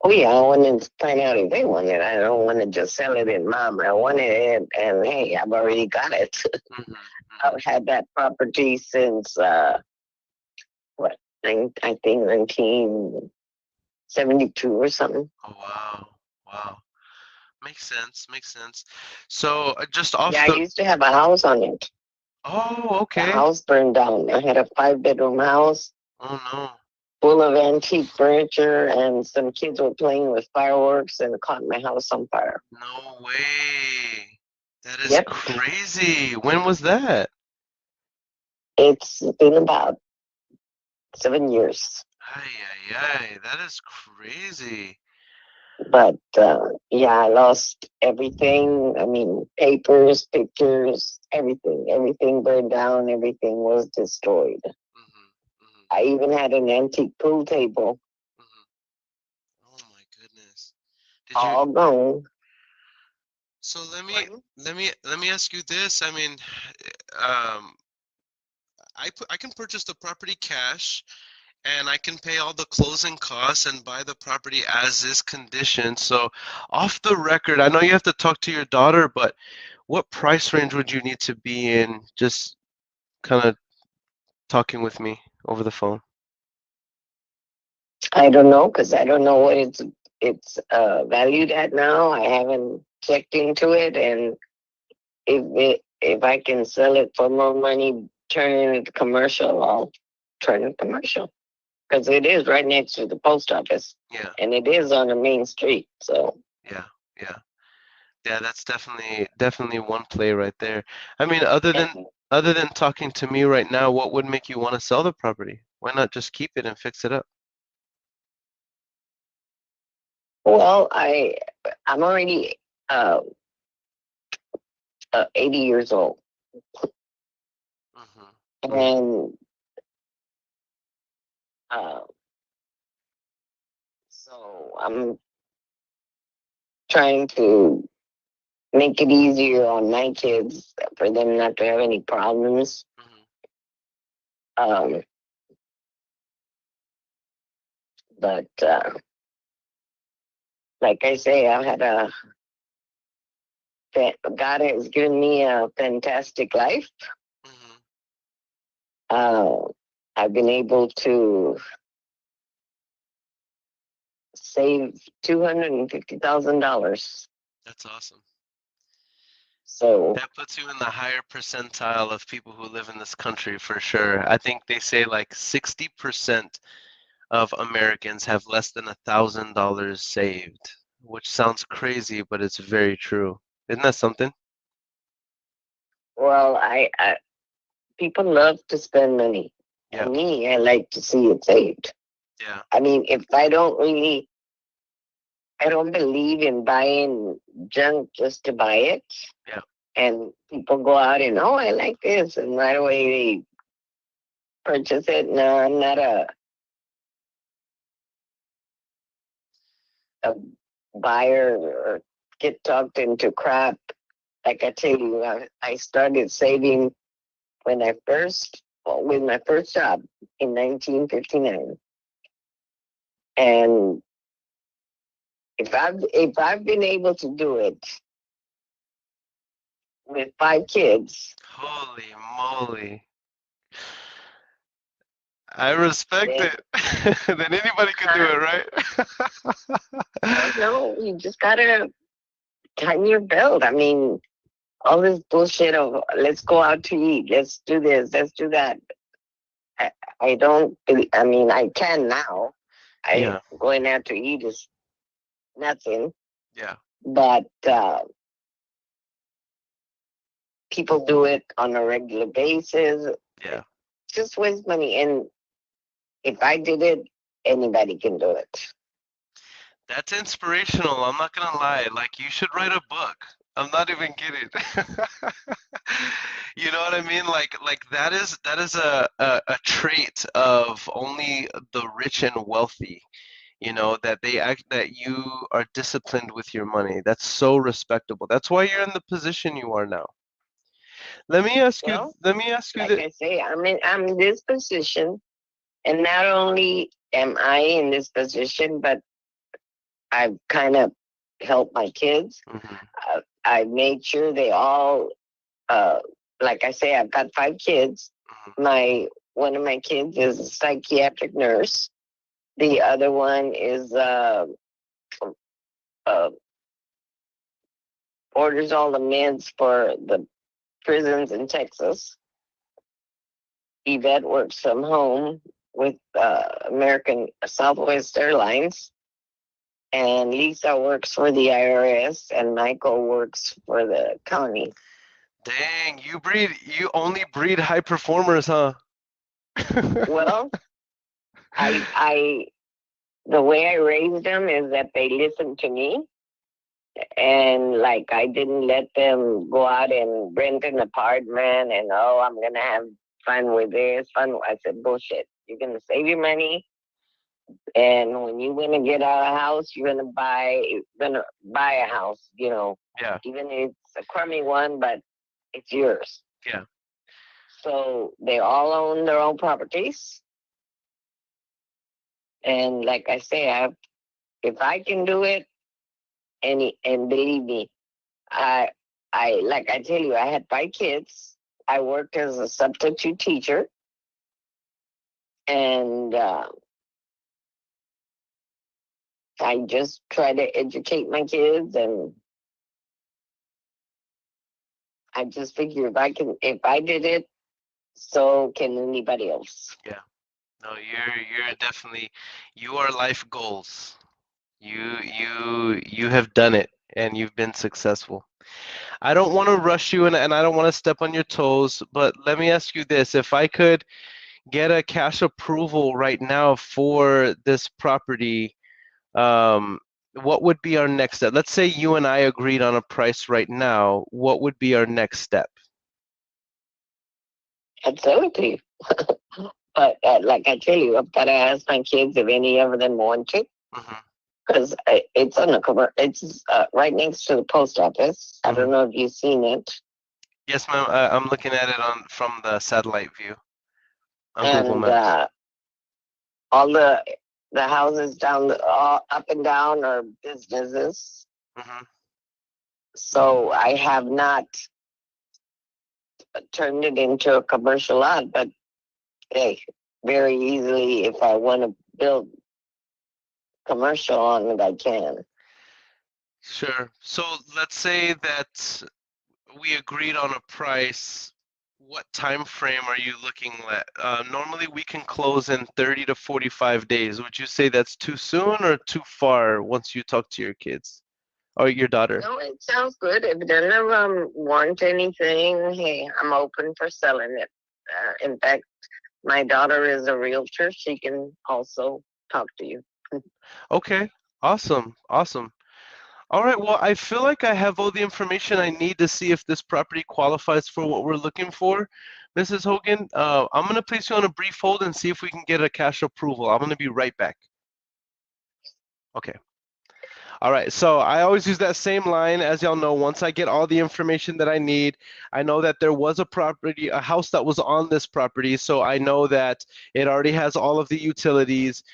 Oh yeah, I want to find out if they want it. I don't want to just sell it in mom. I want it, and hey, I've already got it. I've had that property since I think 1972 or something. Oh wow. Makes sense. So just off I used to have a house on it. Oh, okay. The house burned down. I had a 5-bedroom house. Oh no. Full of antique furniture, and some kids were playing with fireworks and caught my house on fire. No way. That is crazy. When was that? It's been about 7 years. Ay. That is crazy. But I lost everything. I mean, papers, pictures, everything. Everything burned down. Everything was destroyed. I even had an antique pool table. Oh my goodness. All gone. So let me ask you this. I mean, I can purchase the property cash, and I can pay all the closing costs and buy the property as is condition. So off the record, I know you have to talk to your daughter, but what price range would you need to be in? Just kind of talking with me over the phone. I don't know, because I don't know what it's valued at now. I haven't checked into it, and if I can sell it for more money, turn it into commercial, I'll turn it commercial, because it is right next to the post office. Yeah. And it is on the main street, so. Yeah, yeah. Yeah, that's definitely one play right there. I mean, other than talking to me right now, what would make you want to sell the property? Why not just keep it and fix it up? Well, I'm already uh, 80 years old, Hmm. and uh, so I'm trying to make it easier on my kids for them not to have any problems. Hmm. Um, but like I say, God has given me a fantastic life. Hmm. Uh, I've been able to save $250,000. That's awesome. So, That puts you in the higher percentile of people who live in this country for sure. I think they say like 60% of Americans have less than $1,000 saved, which sounds crazy, but it's very true. Isn't that something? well, I people love to spend money. Yeah, And me, I like to see it saved. yeah, I mean, if I don't believe in buying junk just to buy it. yeah. And people go out and, oh, I like this. And right away they purchase it. No, I'm not a buyer or get talked into crap. Like I tell you, I started saving with my first job in 1959. And if I've been able to do it with 5 kids, Holy moly. I respect then it. Then anybody could do huh? it, Well, right? no, you just gotta tighten your belt. I mean, all this bullshit of let's go out to eat, let's do this, let's do that. I, I don't. I mean, I can now. I Yeah, going out to eat is nothing, yeah, but people do it on a regular basis. yeah. Just waste money. And if I did it, anybody can do it. That's inspirational. I'm not gonna lie. Like you should write a book. I'm not even kidding. You know what I mean? Like that is a trait of only the rich and wealthy. You know that they act that you are disciplined with your money. That's so respectable. That's why you're in the position you are now. Let me ask you. Well, Let me ask you like that. I say, I'm in this position, and not only am I in this position, but I've kind of helped my kids. Hmm. I made sure they all, uh, like I say, I've got 5 kids. Hmm. My One of my kids is a psychiatric nurse. The other one is uh, orders all the meds for the prisons in Texas. Yvette works from home with American Southwest Airlines. And Lisa works for the IRS, and Michael works for the county. Dang, you only breed high performers, huh? Well, I the way I raised them is that they listened to me, and like I didn't let them go out and rent an apartment and oh I'm gonna have fun with this fun. I said bullshit. You're gonna save your money, and when you want to get out of a house, you're gonna buy a house. Yeah, Even if it's a crummy one, but it's yours. yeah. So they all own their own properties. And like I say, if I can do it, and believe me, I like I tell you, I had 5 kids. I worked as a substitute teacher, and I just try to educate my kids. And I just figure if I did it, so can anybody else. Yeah. No, you're definitely you are life goals. You have done it, and you've been successful. I don't want to rush you, and I don't want to step on your toes, but let me ask you this. If I could get a cash approval right now for this property, um, what would be our next step? Let's say you and I agreed on a price right now. What would be our next step? Absolutely. But like I tell you, I've got to ask my kids if any of them want it, Hmm. because it's on the cover. It's right next to the post office. I Hmm. don't know if you've seen it. Yes, ma'am. I'm looking at it on from the satellite view on Google And Maps. all the houses down up and down are businesses. Hmm. So I have not turned it into a commercial lot, but hey, very easily, if I want to build commercial on it, I can. Sure. So let's say that we agreed on a price. What time frame are you looking at? Normally we can close in 30 to 45 days. Would you say that's too soon or too far once you talk to your kids or your daughter? No, it sounds good. If none of them want anything, hey, I'm open for selling it. In fact, my daughter is a realtor. She can also talk to you. Okay. Awesome. Awesome. All right. Well, I feel like I have all the information I need to see if this property qualifies for what we're looking for. Mrs. Hogan, I'm going to place you on a brief hold and see if we can get a cash approval. I'm going to be right back. Okay. All right, so I always use that same line. As y'all know, once I get all the information that I need, I know that there was a property, a house that was on this property, so I know that it already has all of the utilities.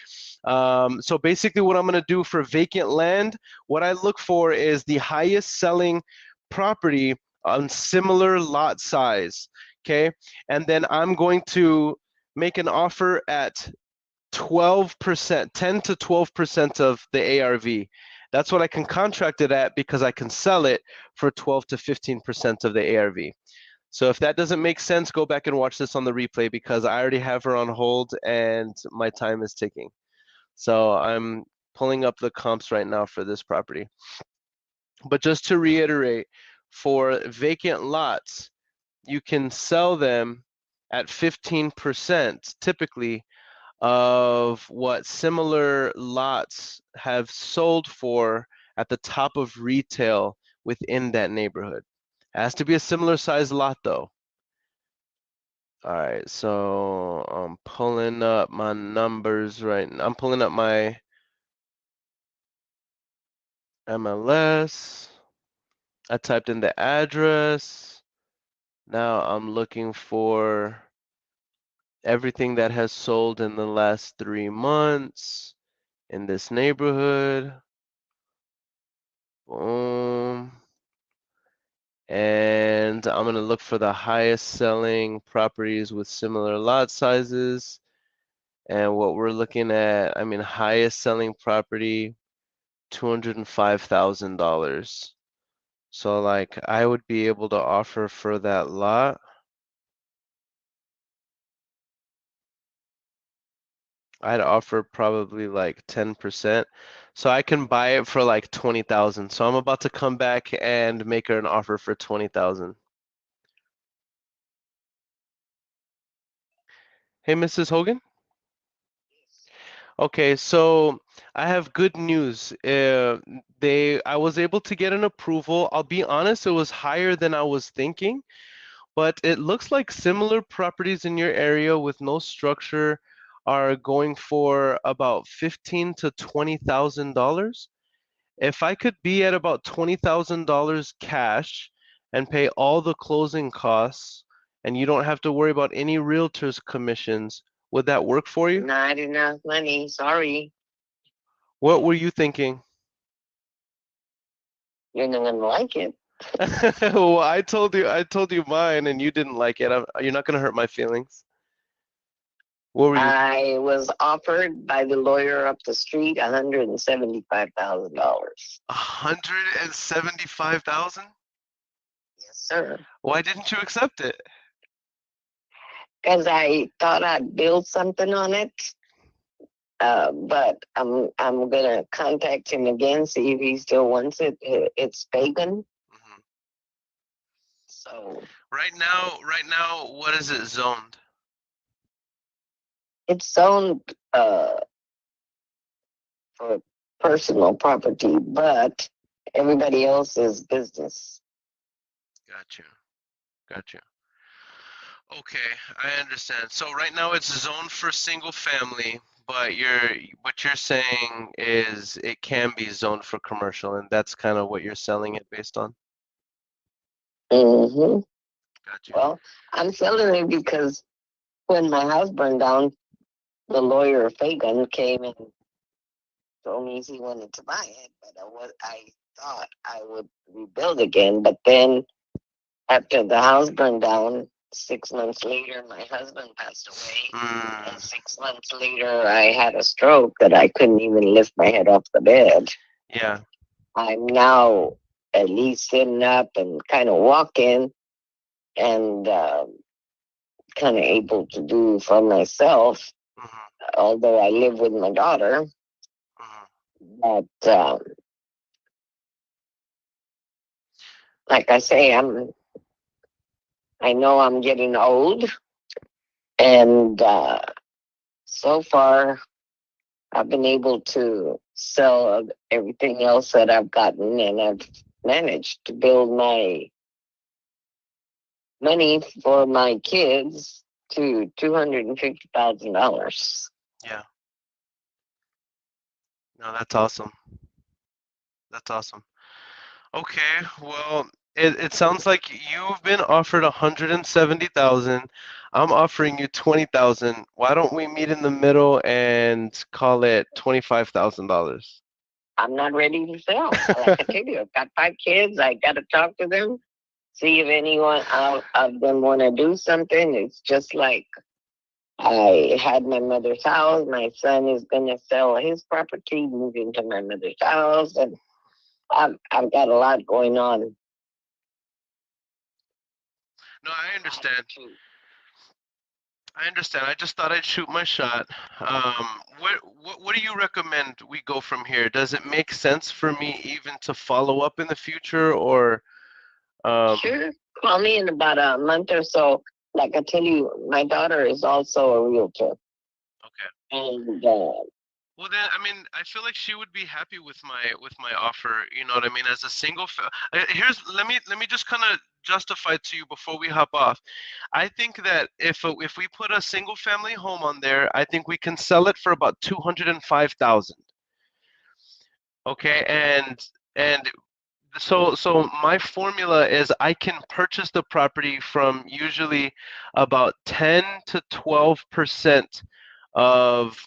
So basically what I'm gonna do for vacant land, what I look for is the highest selling property on similar lot size, okay? And then I'm going to make an offer at 12%, 10 to 12% of the ARV. That's what I can contract it at because I can sell it for 12 to 15% of the ARV. So if that doesn't make sense, go back and watch this on the replay because I already have her on hold and my time is ticking. So I'm pulling up the comps right now for this property. But just to reiterate, for vacant lots, you can sell them at 15% typically of what similar lots have sold for at the top of retail within that neighborhood. It has to be a similar size lot though. All right, so I'm pulling up my numbers right now. I'm pulling up my MLS. I typed in the address. Now I'm looking for everything that has sold in the last 3 months in this neighborhood. Boom. And I'm gonna look for the highest selling properties with similar lot sizes. And what we're looking at, I mean, highest selling property, $205,000. So like I would be able to offer for that lot. I'd offer probably like 10%. So I can buy it for like 20,000. So I'm about to come back and make her an offer for 20,000. Hey, Mrs. Hogan? Okay, so I have good news. I was able to get an approval. I'll be honest, it was higher than I was thinking, but it looks like similar properties in your area with no structure are going for about 15 to $20,000. If I could be at about $20,000 cash and pay all the closing costs, and you don't have to worry about any realtors commissions, would that work for you? Not enough money. Sorry. What were you thinking? You're not going to like it. Well, I told you mine, and you didn't like it. You're not gonna hurt my feelings. What were you? I was offered by the lawyer up the street $175,000. 175,000? Yes, sir. Why didn't you accept it? Because I thought I'd build something on it. But I'm gonna contact him again, see if he still wants it. It's Fagan. Hmm. So Right now, what is it zoned? it's zoned for personal property, but everybody else is business. Gotcha. Gotcha. Okay, I understand. So right now it's zoned for single family, but what you're saying is it can be zoned for commercial, and that's kind of what you're selling it based on. Hmm. Gotcha. Well, I'm selling it because when my house burned down, the lawyer Fagan came and told me he wanted to buy it, but I thought I would rebuild again. But then after the house burned down, 6 months later, my husband passed away. And Mm, 6 months later, I had a stroke that I couldn't even lift my head off the bed. yeah. I'm now at least sitting up and kind of walking and kind of able to do for myself, Hmm. although I live with my daughter. Hmm. But like I say, I know I'm getting old, and so far I've been able to sell everything else that I've gotten, and I've managed to build my money for my kids to $250,000. Yeah. No, that's awesome. That's awesome. Okay, well, it sounds like you've been offered 170,000. I'm offering you 20,000. Why don't we meet in the middle and call it $25,000? I'm not ready to sell. Like I tell you, I've got 5 kids. I got to talk to them, see if anyone out of them want to do something. It's just like I had my mother's house. My son is going to sell his property, move into my mother's house, and I've got a lot going on. No, I understand. I understand. I just thought I'd shoot my shot. What do you recommend we go from here? Does it make sense for me even to follow up in the future, or Sure, call me in about a month or so. Like I tell you, my daughter is also a realtor, okay. and Well then, I mean, I feel like she would be happy with my offer. You know what I mean? As a here's let me just kind of justify to you before we hop off. I think that if we put a single family home on there, I think we can sell it for about 205,000. Okay, and so my formula is I can purchase the property from usually about 10 to 12% of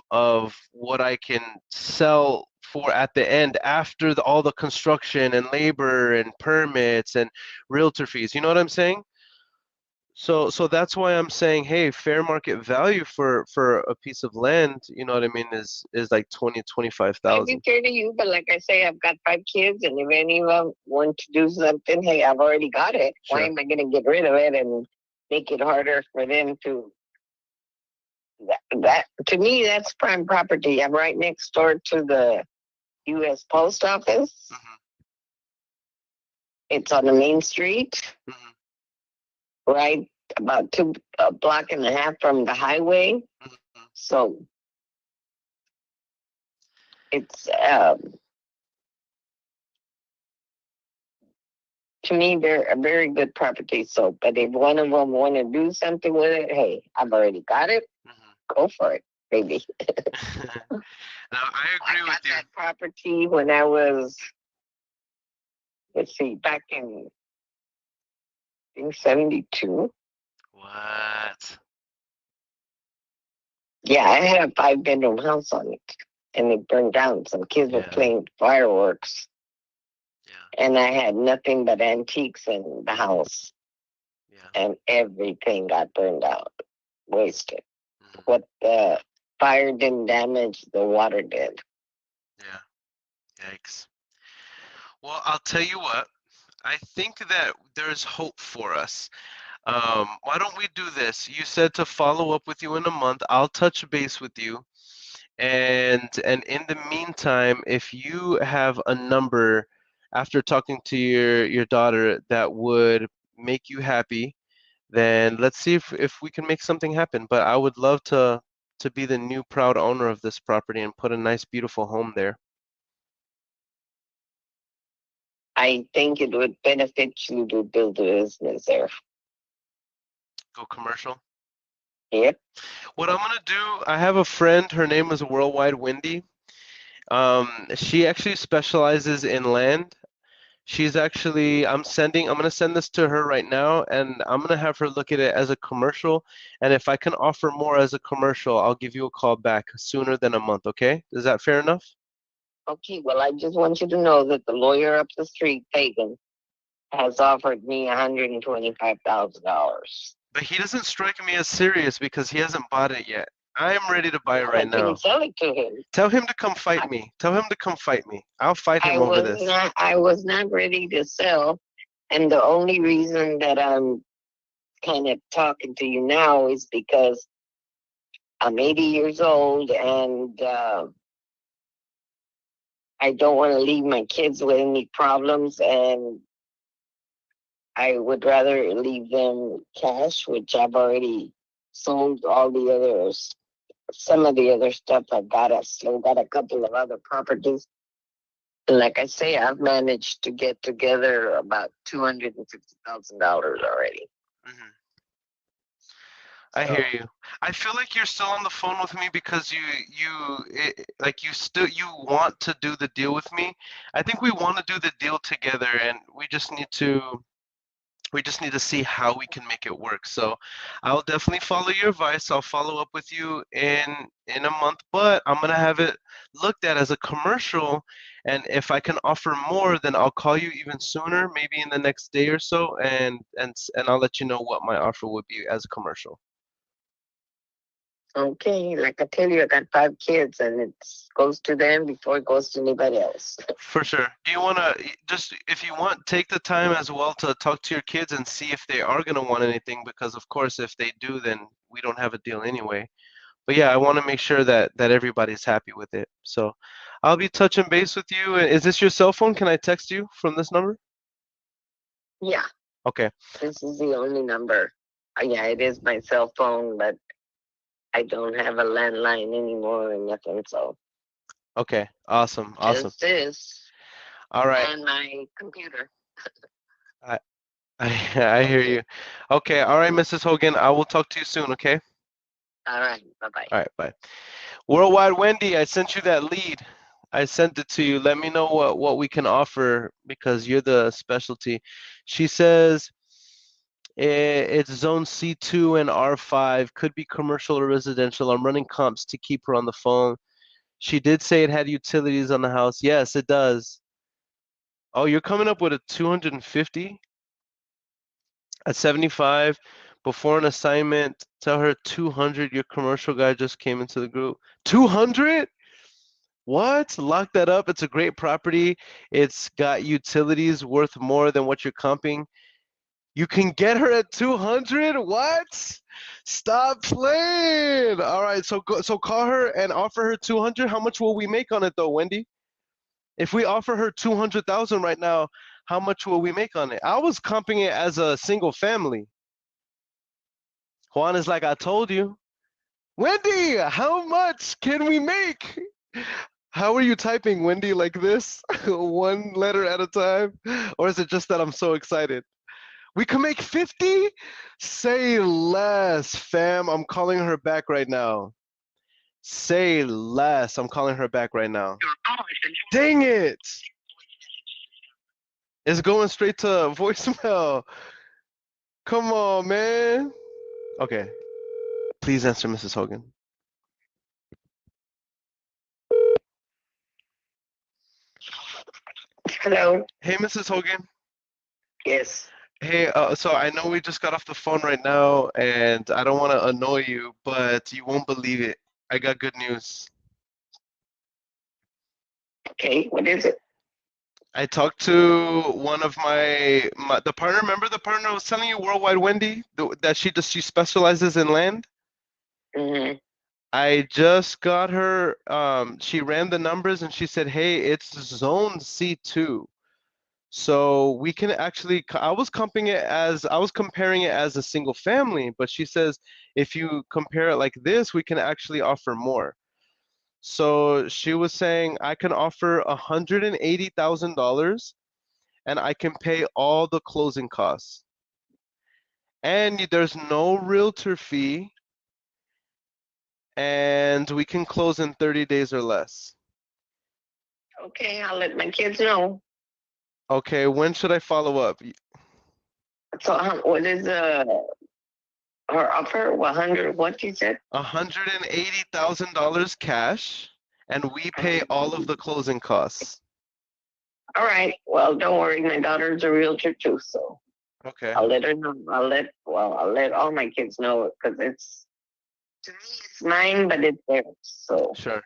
what I can sell for at the end after all the construction and labor and permits and realtor fees. You know what I'm saying? So that's why I'm saying, hey, fair market value for a piece of land, you know what I mean, is like 20, I'd be 25,000. fair to you. But like I say, I've got 5 kids, and if any of them want to do something, hey, I've already got it. Why Sure. am I going to get rid of it and make it harder for them to? That to me, that's prime property. I'm right next door to the U.S. Post Office. Hmm. It's on the main street, Hmm. right about a block and a half from the highway. Hmm. So it's to me, they're a very good property. So, but if one of them want to do something with it, hey, I've already got it. Hmm. Go for it, baby. Now, I I agree with got you. that property when I was, let's see, back in I think 72. What? Yeah, I had a 5-bedroom house on it, and it burned down. Some kids were Yeah, playing fireworks, yeah, and I had nothing but antiques in the house, yeah. and everything got burned out, wasted. Hmm. What the fire didn't damage, the water did. Yeah, yikes. Well, I'll tell you what. I think that there's hope for us. Why don't we do this? You said to follow up with you in a month. I'll touch base with you, And in the meantime, if you have a number after talking to your daughter that would make you happy, then let's see if we can make something happen. But I would love to be the new proud owner of this property and put a nice, beautiful home there. I think it would benefit you to build a business there. Go commercial. Yep. What I'm gonna do, I have a friend, her name is Worldwide Wendy. She actually specializes in land. She's actually, I'm gonna send this to her right now, and I'm gonna have her look at it as a commercial. And if I can offer more as a commercial, I'll give you a call back sooner than a month, okay? Is that fair enough? Okay, well, I just want you to know that the lawyer up the street, Pagan, has offered me $125,000. But he doesn't strike me as serious because he hasn't bought it yet. I am ready to buy it I right now. can sell it to him. Tell him to come fight me. Tell him to come fight me. I'll fight him over this. I was not ready to sell, and the only reason that I'm kind of talking to you now is because I'm 80 years old, and I don't want to leave my kids with any problems, and I would rather leave them cash, which I've already sold all the others. Some of the other stuff I've got. I still got a couple of other properties. And like I say, I've managed to get together about $250,000 already. Mhm. I hear you. I feel like you're still on the phone with me because like you want to do the deal with me. I think we want to do the deal together, and we just need to see how we can make it work. So I'll definitely follow your advice. I'll follow up with you in a month, but I'm gonna have it looked at as a commercial, and if I can offer more, then I'll call you even sooner, maybe in the next day or so, and I'll let you know what my offer would be as a commercial. Okay, like I tell you, I got 5 kids, and it goes to them before it goes to anybody else. For sure. Do you want to just, if you want, take the time as well to talk to your kids and see if they are going to want anything, because of course, if they do, then we don't have a deal anyway. But yeah, I want to make sure that everybody's happy with it. So I'll be touching base with you. Is this your cell phone? Can I text you from this number? Yeah, Okay. this is the only number. Yeah, it is my cell phone, but I don't have a landline anymore or nothing, so Okay. Awesome. Awesome. just this All right. and my computer. I I hear you. Okay. All right, Mrs. Hogan. I will talk to you soon. Okay. All right, bye-bye. All right. Bye. Worldwide Wendy, I sent you that lead. I sent it to you. Let me know what we can offer because you're the specialty. She says it's zone C2 and R5, could be commercial or residential. I'm running comps to keep her on the phone. She did say it had utilities on the house. Yes, it does. Oh, you're coming up with a 250 at 75 before an assignment. Tell her 200. Your commercial guy just came into the group. 200? What? Lock that up. It's a great property. It's got utilities worth more than what you're comping. You can get her at 200? What? Stop playing. All right, so call her and offer her 200. How much will we make on it though, Wendy? If we offer her 200,000 right now, how much will we make on it? I was comping it as a single family. Juan is like, I told you. Wendy, how much can we make? How are you typing, Wendy, like this? One letter at a time? Or is it just that I'm so excited? We can make 50? Say less, fam. I'm calling her back right now. Say less. I'm calling her back right now. Dang it. It's going straight to voicemail. Come on, man. Okay. Please answer, Mrs. Hogan. Hello. Hey, Mrs. Hogan. Yes. Hey, so I know we just got off the phone right now, and I don't want to annoy you, but you won't believe it. I got good news. Okay, what is it? I talked to one of the partner. Remember the partner I was telling you, Worldwide Wendy, that she specializes in land. Mm-hmm. I just got her, she ran the numbers and she said, hey, it's zone C2. So we can actually, I was comparing it as a single family, but she says if you compare it like this, we can actually offer more. So she was saying I can offer $180,000 and I can pay all the closing costs. And there's no realtor fee, and we can close in 30 days or less. Okay, I'll let my kids know. Okay, when should I follow up? So what is her offer? 100? What you said? $180,000 cash, and we pay all of the closing costs. All right. Well, don't worry. My daughter's a realtor too, so Okay, I'll let her know. I'll let all my kids know because it's to me it's mine, but it's theirs. So sure.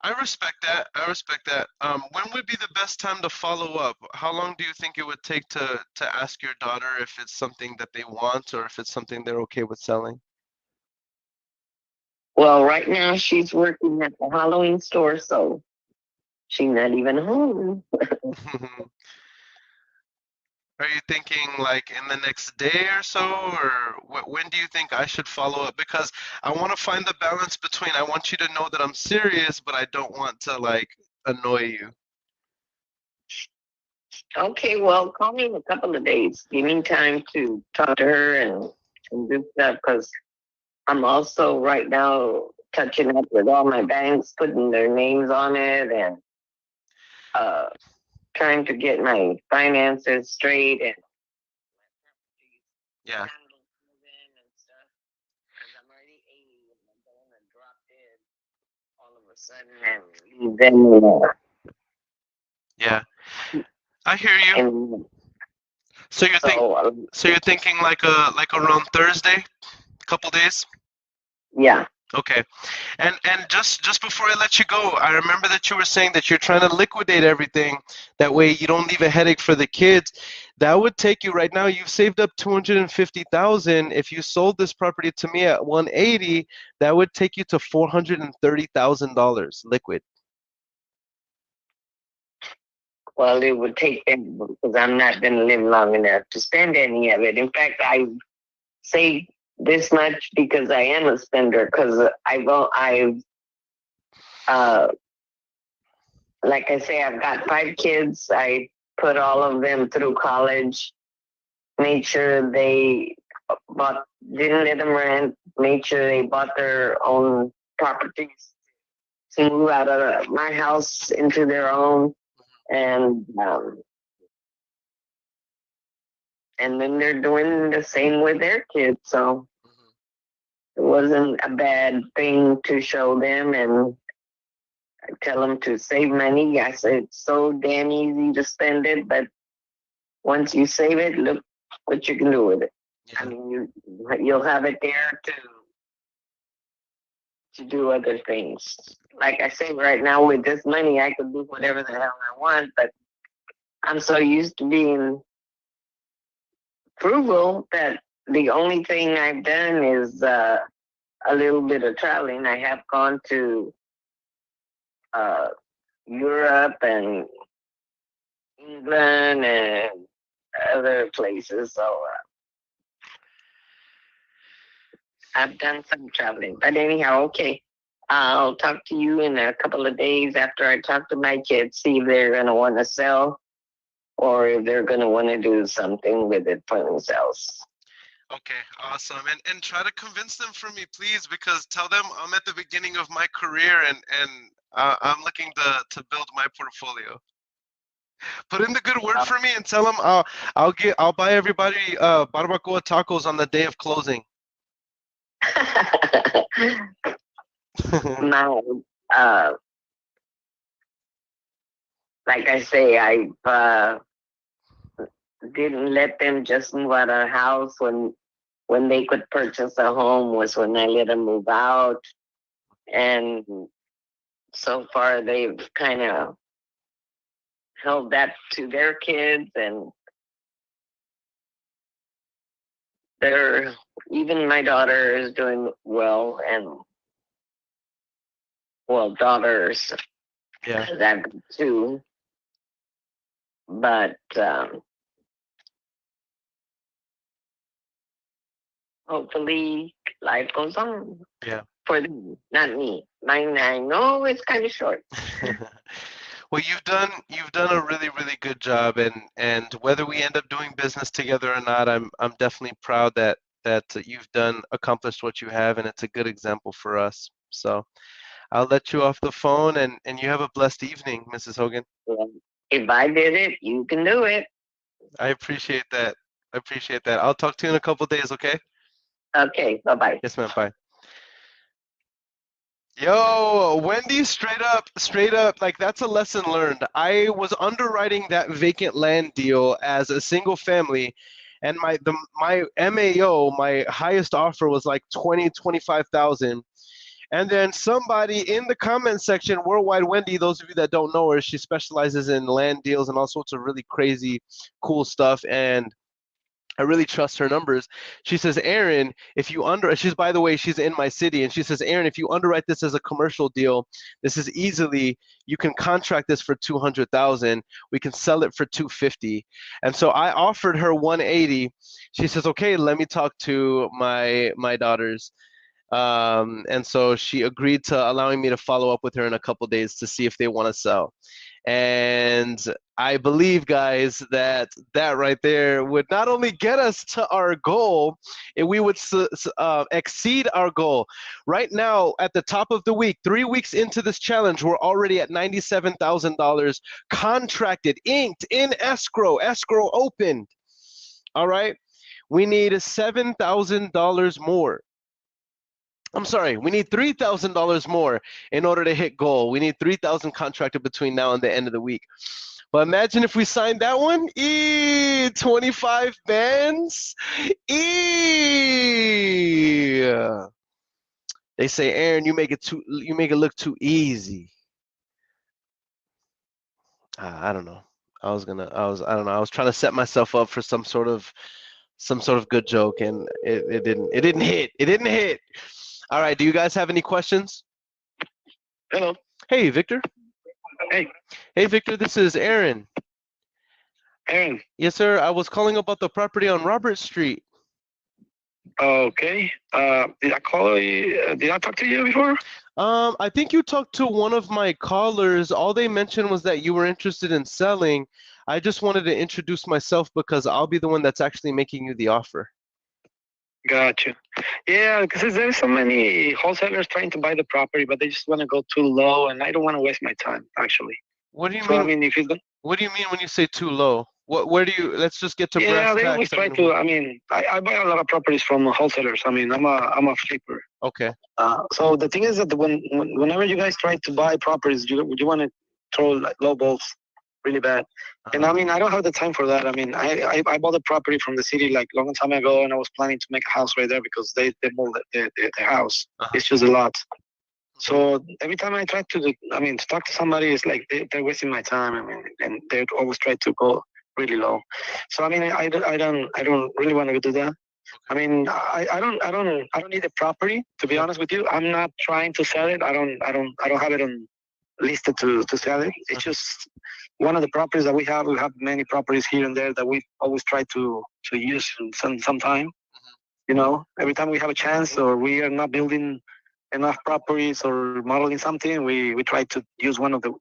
I respect that. I respect that. When would be the best time to follow up? How long do you think it would take to ask your daughter if it's something that they want or if it's something they're okay with selling? well, right now she's working at the Halloween store, so she's not even home. Are you thinking like in the next day or so, or when do you think I should follow up? Because I want to find the balance between I want you to know that I'm serious, but I don't want to like annoy you. Okay, well, call me in a couple of days. Give me time to talk to her and do stuff because I'm also right now touching up with all my banks, putting their names on it, and uh, trying to get my finances straight and Yeah, handle moving and stuff. Because I'm already 80 and I don't want to drop dead all of a sudden and leave them. yeah. I hear you. And So you're think so, so you're thinking like around Thursday, couple days? yeah. Okay. And just before I let you go, I remember that you were saying that you're trying to liquidate everything. That way you don't leave a headache for the kids. That would take you right now, you've saved up 250,000. If you sold this property to me at 180, that would take you to $430,000 liquid. Well, it would take them because I'm not going to live long enough to spend any of it. In fact, I say this much because I am a spender because uh, like I say, I've got 5 kids. I put all of them through college, made sure they didn't let them rent, made sure they bought their own properties to move out of my house into their own. And and then they're doing the same with their kids. So it wasn't a bad thing to show them and tell them to save money. I said it's so damn easy to spend it, but once you save it, look what you can do with it. I Yeah. mean, you'll have it there to do other things. Like I say, right now with this money, I can do whatever the hell I want, but I'm so used to being frugal that the only thing I've done is a little bit of traveling. I have gone to uh, Europe and England and other places. So I've done some traveling. But anyhow, okay. I'll talk to you in a couple of days after I talk to my kids, see if they're going to want to sell or if they're going to want to do something with it for themselves. Okay, awesome. And try to convince them for me, please, because tell them I'm at the beginning of my career and I'm looking to build my portfolio. Put in the good word for me and tell them I'll buy everybody barbacoa tacos on the day of closing. My, uh, like I say, I didn't let them just move out of the house when they could purchase a home was when I let them move out. And so far they've kind of held that to their kids and they're even my daughter is doing well and well, daughters. Yeah. I've got two, but hopefully life goes on. Yeah. For them, not me. Mine, I know it's kind of short. Well, you've done a really, really good job, and whether we end up doing business together or not, I'm definitely proud that you've accomplished what you have, and it's a good example for us. So I'll let you off the phone, and you have a blessed evening, Mrs. Hogan. Well, if I did it, you can do it. I appreciate that. I appreciate that. I'll talk to you in a couple days, okay? Okay, bye-bye. Yes, ma'am. Bye. Yo, Wendy, straight up, like that's a lesson learned. I was underwriting that vacant land deal as a single family, and my MAO, my highest offer was like 25,000. And then somebody in the comment section, Worldwide Wendy, those of you that don't know her, she specializes in land deals and all sorts of really crazy, cool stuff. And I really trust her numbers. She says, Earon, she's, by the way, she's in my city. And she says, Earon, if you underwrite this as a commercial deal, this is easily, you can contract this for 200,000. We can sell it for 250. And so I offered her 180. She says, okay, let me talk to my daughters. And so she agreed to allowing me to follow up with her in a couple days to see if they want to sell. And I believe, guys, that right there would not only get us to our goal, we would exceed our goal. Right now, at the top of the week, 3 weeks into this challenge, we're already at $97,000 contracted, inked, in escrow opened. All right? We need $7,000 more. I'm sorry, we need $3,000 more in order to hit goal. We need 3,000 contracted between now and the end of the week. But imagine if we signed that one. 25 bands. They say, Earon, you make it look too easy. I don't know. I don't know. I was trying to set myself up for some sort of good joke, and it didn't hit. All right, do you guys have any questions? Hello. Hey, Victor. Hey. Hey, Victor, this is Earon. Earon. Yes, sir. I was calling about the property on Robert Street. Okay. Did I call you? Did I talk to you before? I think you talked to one of my callers. All they mentioned was that you were interested in selling. I just wanted to introduce myself because I'll be the one that's actually making you the offer. Gotcha. Yeah, because there's so many wholesalers trying to buy the property, but they just want to go too low, and I don't want to waste my time, actually. What do you So, mean? I mean, if you don't, What do you mean when you say too low? Where do you? Let's just get to brass yeah, they tacks. always try to. I mean, I buy a lot of properties from wholesalers. I mean, I'm a flipper. Okay. So the thing is that whenever you guys try to buy properties, you want to throw like low balls really bad. And I mean, I don't have the time for that. I mean, I bought a property from the city like long time ago, and I was planning to make a house right there because they moved the house. It's just a lot. So every time I try to talk to somebody, it's like they're wasting my time. I mean, and they always try to go really low. So I mean, I don't really want to do that. I mean, I don't need a property, to be honest with you. I'm not trying to sell it. I don't have it on listed to sell it. It's just one of the properties that we have. We have many properties here and there that we always try to use sometime. You know, every time we have a chance or we are not building enough properties or modeling something, we try to use one of the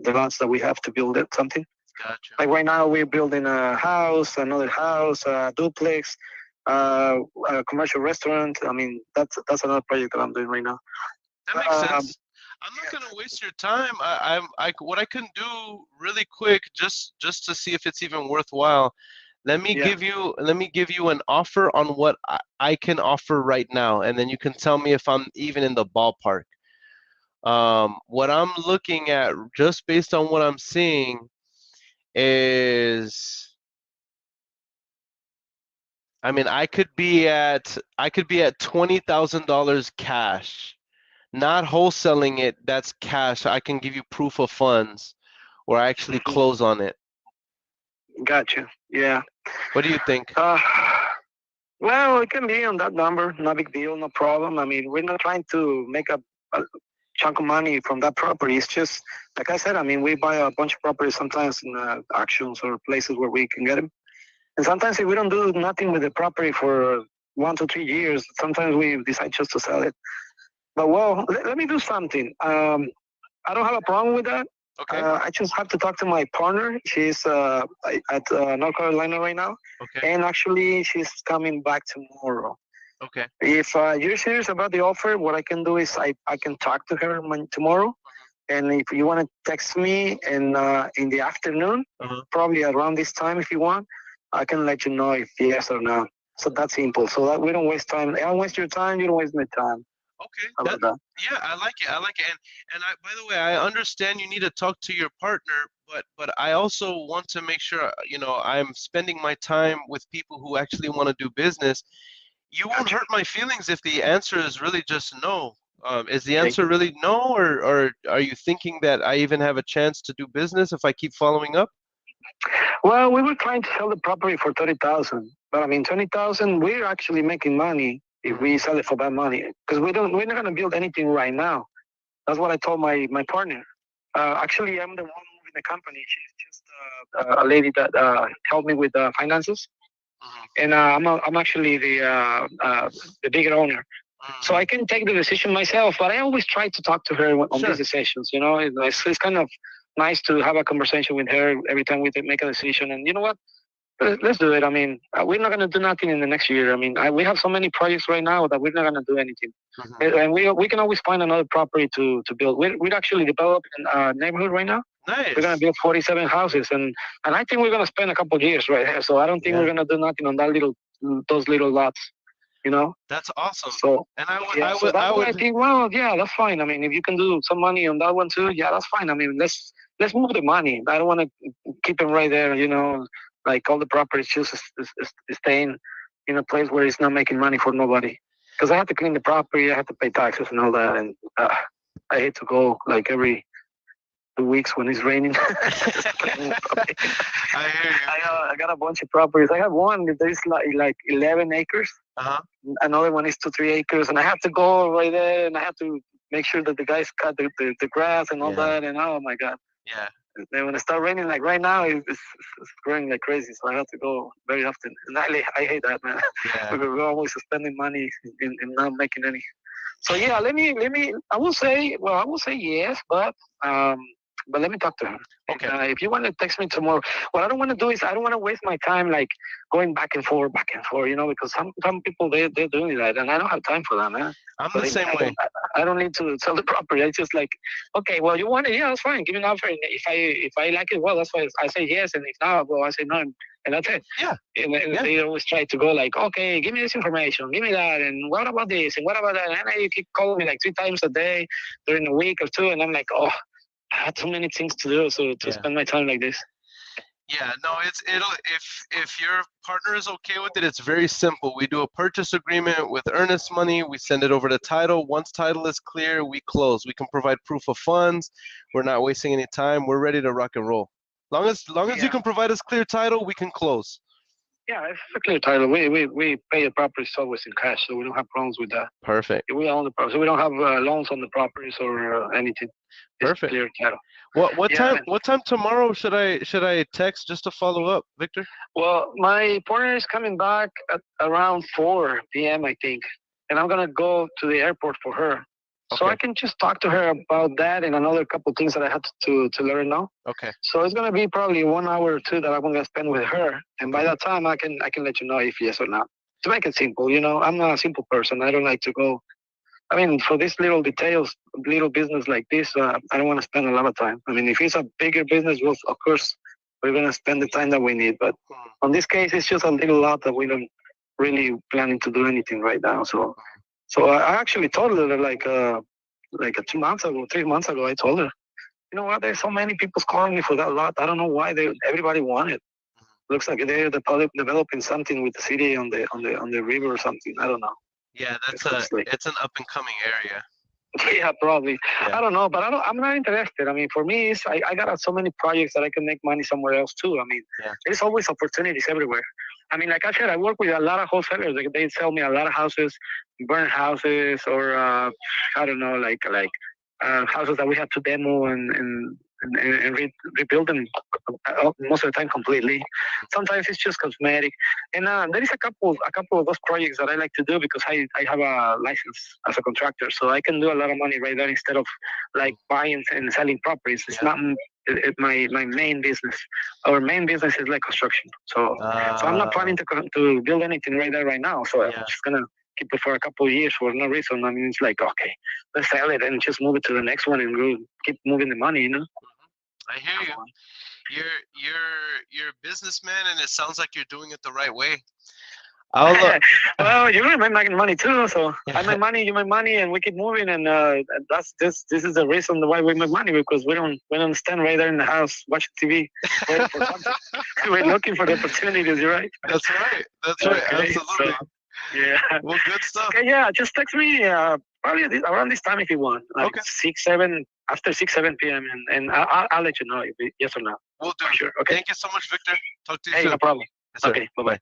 lots that we have to build it something. Gotcha. Like right now, we're building a house, another house, a duplex, a commercial restaurant. I mean, that's another project that I'm doing right now. That makes sense. I'm not gonna waste your time. What I can do really quick, just to see if it's even worthwhile. Let me give you an offer on what I can offer right now, and then you can tell me if I'm even in the ballpark. What I'm looking at, just based on what I'm seeing, is, I mean, I could be at $20,000 cash, not wholesaling it. That's cash. I can give you proof of funds, or I actually close on it. Gotcha. Yeah. What do you think? Well, it can be on that number. No big deal. No problem. I mean, we're not trying to make chunk of money from that property. It's just like I said. I mean, we buy a bunch of properties sometimes in auctions or places where we can get them. And sometimes if we don't do nothing with the property for 1 to 3 years, sometimes we decide just to sell it. But well, let me do something. I don't have a problem with that. Okay. I just have to talk to my partner. She's at North Carolina right now, Okay. and actually she's coming back tomorrow. Okay. If you're serious about the offer, what I can do is I can talk to her tomorrow, and if you want to text me in the afternoon, probably around this time if you want, I can let you know if yes or no. So that's simple. So that we don't waste time. I don't waste your time. You don't waste my time. Okay. How about that? Yeah, I like it. I like it. And I, by the way, I understand you need to talk to your partner, but I also want to make sure, you know, I'm spending my time with people who actually want to do business. You won't hurt my feelings if the answer is really just no. Is the answer really no, or are you thinking that I even have a chance to do business if I keep following up? Well, we were trying to sell the property for 30,000, but I mean 20,000. We're actually making money if we sell it for that money, because we're not going to build anything right now. That's what I told my partner. Actually, I'm the one moving the company. She's just a lady that helped me with finances, and I'm actually the bigger owner. So I can take the decision myself, but I always try to talk to her on these decisions. You know, it's kind of nice to have a conversation with her every time we make a decision. And you know what? Let's do it. I mean, we're not going to do nothing in the next year. I mean, we have so many projects right now that we're not going to do anything. And we can always find another property to build. We're actually developing a neighborhood right now. Nice. We're going to build 47 houses, and I think we're going to spend a couple of years right here. So I don't think we're going to do nothing on those little lots. You know. That's awesome. So and I would think, well, yeah, that's fine. I mean, if you can do some money on that one too, yeah, that's fine. I mean, let's move the money. I don't want to keep them right there. You know. Like all the properties just staying in a place where it's not making money for nobody. Because I have to clean the property, I have to pay taxes and all that, and I hate to go like every 2 weeks when it's raining. I hear you. I got a bunch of properties. I have one that there's like 11 acres. Another one is 2-3 acres, and I have to go right there, and I have to make sure that the guys cut the grass and all that. And oh my God. Yeah. Then when it starts raining, like right now, it's growing like crazy. So I have to go very often. And I hate that, man. Yeah. We're always spending money and not making any. So yeah, let me. I will say yes, but let me talk to her. Okay. If you want to text me tomorrow, what I don't want to do is I don't want to waste my time like going back and forth, you know, because some people they're doing that, and I don't have time for that, man. I'm the same way. I don't need to sell the property. I just like, okay, well, you want it? Yeah, that's fine. Give me an offer, and if I like it, well, that's why I say yes, and if not, well, I say no, and that's it. Yeah. And they always try to go like, okay, give me this information, give me that, and what about this, and what about that, and you keep calling me like 3 times a day during a week or two, and I'm like, oh. I had so many things to do, so to spend my time like this. Yeah, no, if your partner is okay with it, it's very simple. We do a purchase agreement with earnest money. We send it over to title. Once title is clear, we close. We can provide proof of funds. We're not wasting any time. We're ready to rock and roll. Long as you can provide us clear title, we can close. Yeah, it's a clear title. We pay the properties always in cash, so we don't have problems with that. Perfect. We own the property, so we don't have loans on the properties or anything. It's Perfect. Clear title. What time tomorrow should I text just to follow up, Victor? Well, my partner is coming back at around 4 p.m. I think, and I'm gonna go to the airport for her. Okay. So I can just talk to her about that and another couple things that I have to let her know. Okay. So it's gonna be probably 1 hour or 2 that I'm gonna spend with her, and by that time I can let you know if yes or not. To make it simple, you know, I'm not a simple person. I don't like to go. I mean, for these little details, little business like this, I don't want to spend a lot of time. I mean, if it's a bigger business, well, of course, we're gonna spend the time that we need. But on this case, it's just a little lot that we don't really planning to do anything right now. So I actually told her like 2 months ago, 3 months ago, I told her, you know what? There's so many people calling me for that lot. I don't know why everybody want it. Looks like they're developing something with the city on the river or something. I don't know. Yeah, it's an up and coming area. Yeah, probably. Yeah. I don't know, but I'm not interested. I mean, for me, I got so many projects that I can make money somewhere else too. I mean, there's always opportunities everywhere. I mean, like I said, I work with a lot of wholesalers. They sell me a lot of houses, burn houses, or I don't know, like houses that we had to demo and rebuild them most of the time completely. Sometimes it's just cosmetic, and there is a couple of those projects that I like to do because I have a license as a contractor, so I can do a lot of money right there instead of like buying and selling properties. It's not my main business. Our main business is like construction, so I'm not planning to build anything right there right now. So I'm just gonna keep it for a couple of years for no reason. I mean, it's like, okay, let's sell it and just move it to the next one and keep moving the money, you know? I hear you. You're a businessman, and it sounds like you're doing it the right way. Well, you're making money too, so I make money, you make money, and we keep moving. And this is the reason why we make money, because we don't stand right there in the house watching TV. We're looking for the opportunities, right? That's right. Okay, absolutely. So, yeah. Well, good stuff. Okay, yeah. Just text me probably around this time if you want, like 6-7 p.m. and I'll let you know if yes or no. We'll do. Sure. Okay. Thank you so much, Victor. Talk to you soon. No problem. Yes, okay. Bye.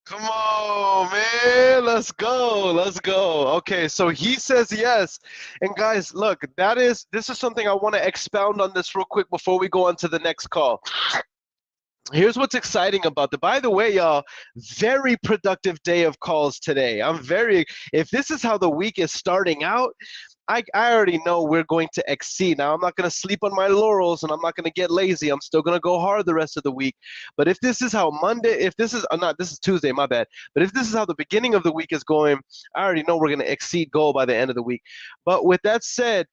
Come on, man. Let's go. Okay, so he says yes. And guys, look, this is something I want to expound on this real quick before we go on to the next call. Here's what's exciting about by the way, y'all, very productive day of calls today. If this is how the week is starting out, I already know we're going to exceed. Now, I'm not going to sleep on my laurels, and I'm not going to get lazy. I'm still going to go hard the rest of the week. But if this is how this is Tuesday, my bad. But if this is how the beginning of the week is going, I already know we're going to exceed goal by the end of the week. But with that said,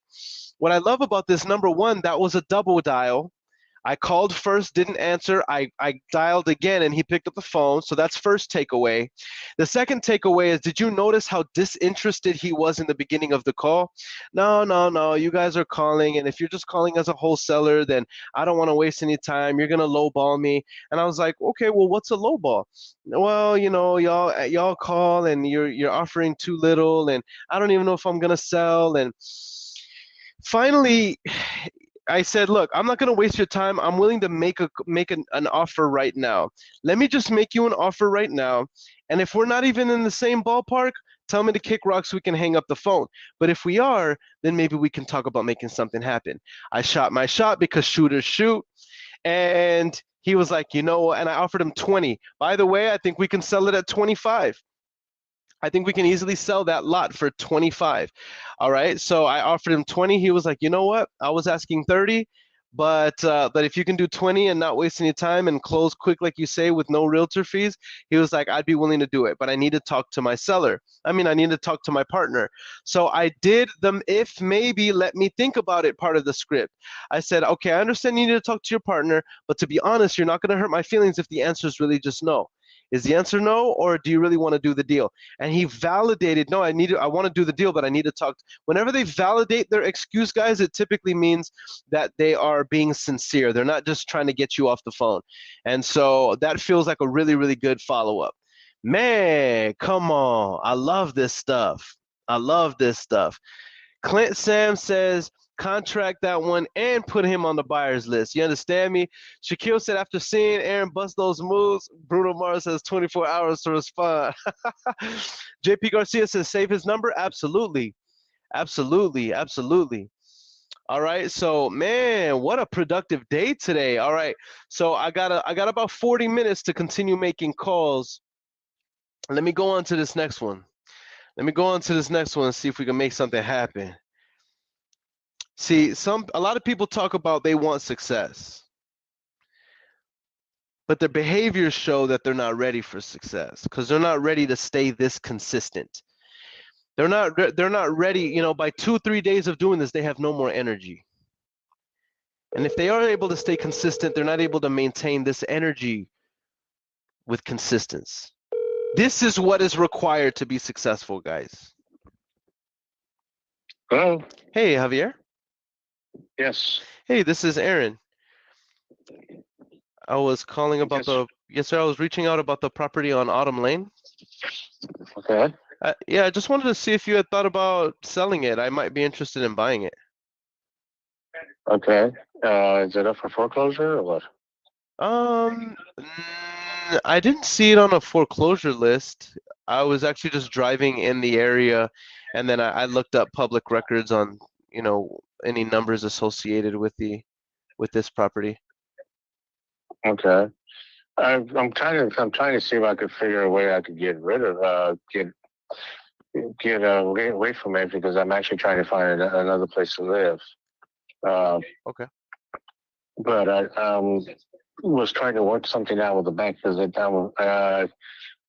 what I love about this, number one, that was a double dial. I called first, didn't answer. I dialed again, and he picked up the phone. So that's first takeaway. The second takeaway is, did you notice how disinterested he was in the beginning of the call? No. You guys are calling, and if you're just calling as a wholesaler, then I don't want to waste any time. You're gonna lowball me. And I was like, okay, well, what's a lowball? Well, y'all call, and you're offering too little, and I don't even know if I'm gonna sell. And finally, I said, look, I'm not going to waste your time. I'm willing to make an offer right now. Let me just make you an offer right now. And if we're not even in the same ballpark, tell me to kick rocks so we can hang up the phone. But if we are, then maybe we can talk about making something happen. I shot my shot because shooters shoot. And he was like, and I offered him 20. By the way, I think we can sell it at 25. I think we can easily sell that lot for 25. All right. So I offered him 20. He was like, you know what? I was asking 30, but if you can do 20 and not waste any time and close quick, like you say, with no realtor fees, he was like, I'd be willing to do it, but I need to talk to my seller. I need to talk to my partner. So I did the if maybe let me think about it part of the script. I said, okay, I understand you need to talk to your partner, but to be honest, you're not going to hurt my feelings if the answer is really just no. Is the answer no, or do you really want to do the deal? And he validated, no, I want to do the deal, but I need to talk. Whenever they validate their excuse, guys, it typically means that they are being sincere. They're not just trying to get you off the phone. And so that feels like a really, really good follow-up. Man, come on. I love this stuff. Clint Sam says, contract that one and put him on the buyer's list. You understand me? Shaquille said, after seeing Earon bust those moves, Bruno Mars has 24 hours to respond. JP Garcia says, save his number? Absolutely. All right, so man, what a productive day today. All right, so I got about 40 minutes to continue making calls. Let me go on to this next one. And see if we can make something happen. See, a lot of people talk about they want success, but their behaviors show that they're not ready for success because they're not ready to stay this consistent. They're not ready. By 2-3 days of doing this, they have no more energy. And if they are able to stay consistent, they're not able to maintain this energy with consistency. This is what is required to be successful, guys. Hello. Hey, Javier. Yes. Hey, this is Earon. I was calling about yes, sir. I was reaching out about the property on Autumn Lane. Okay. Yeah, I just wanted to see if you had thought about selling it. I might be interested in buying it. Okay. Is it up for foreclosure or what? I didn't see it on a foreclosure list. I was actually just driving in the area, and then I looked up public records on, any numbers associated with this property. Okay. I'm trying to see if I could figure a way I could get rid of get away from it, because I'm actually trying to find another place to live. Okay. But I was trying to work something out with the bank, because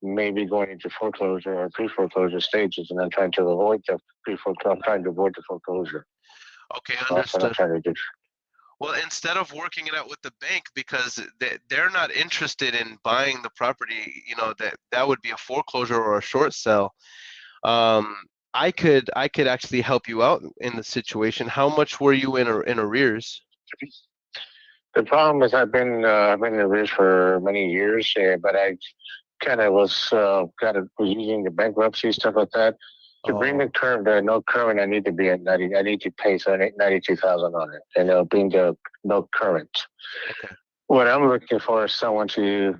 maybe going into foreclosure or pre-foreclosure stages, and I'm trying to avoid the pre-foreclosure. I'm trying to avoid the foreclosure. Okay, That's what I'm understood. trying to do. Well, instead of working it out with the bank, because they're not interested in buying the property, that would be a foreclosure or a short sale. I could actually help you out in the situation. How much were you in arrears? The problem is I've been in arrears for many years, but I kind of was using the bankruptcy, stuff like that. To bring the no current, I need to be at 90. I need to pay 92,000 on it, and bring the no current. Okay. What I'm looking for is someone to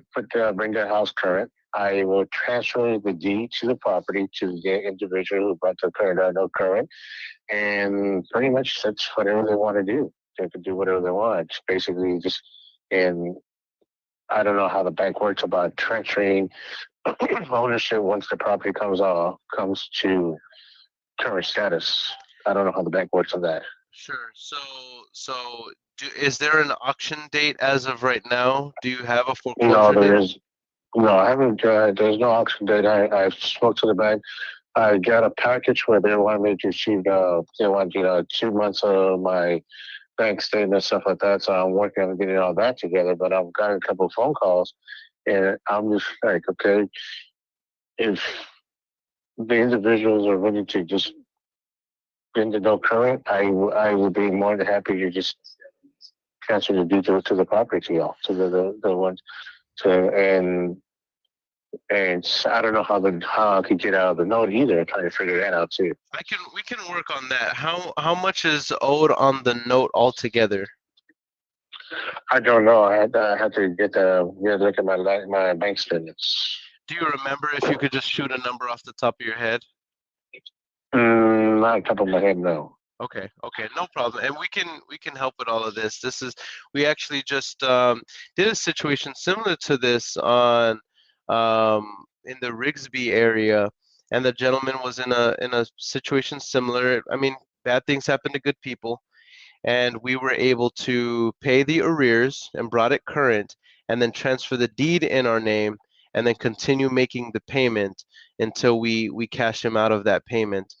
bring their house current. I will transfer the deed to the property to the individual who brought the current no current, and pretty much that's whatever they want to do. They can do whatever they want. It's basically just, and I don't know how the bank works about transferring ownership once the property comes to current status. I don't know how the bank works on that. Sure. So is there an auction date as of right now? Do you have a foreclosure date? No, I haven't. There's no auction date. I spoke to the bank. I got a package where they want me to receive. They want 2 months of my bank statement, stuff like that. So I'm working on getting all that together. But I've got a couple of phone calls, and I'm just like, okay, if the individuals are willing to just bring the no current, I would be more than happy to just transfer the deed to the property to y'all, to the ones to and I don't know how I could get out of the note either. I'm trying to figure that out too. We can work on that. How much is owed on the note altogether? I don't know. I had to look at my bank statements. Do you remember if you could just shoot a number off the top of your head? Not top of my head, no. Okay, no problem. And we can help with all of this. We actually just did a situation similar to this on in the Rigsby area, and the gentleman was in a situation similar. I mean, bad things happen to good people, and we were able to pay the arrears and brought it current, and then transfer the deed in our name, and then continue making the payment until we cash him out of that payment.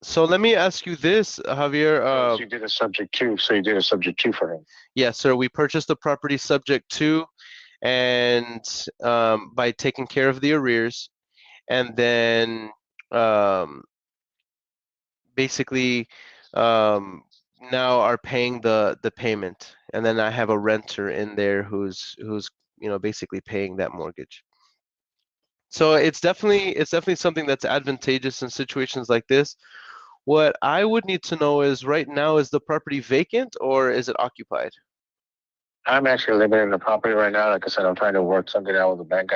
So let me ask you this, Javier. So you did a subject to. So you did a subject to for him. Yes, sir. We purchased the property subject to, and by taking care of the arrears, and then basically now are paying the payment, and then I have a renter in there who's basically paying that mortgage. So it's definitely something that's advantageous in situations like this. What I would need to know is, right now, is the property vacant or is it occupied? I'm actually living in the property right now. Like I said, I'm trying to work something out with the bank.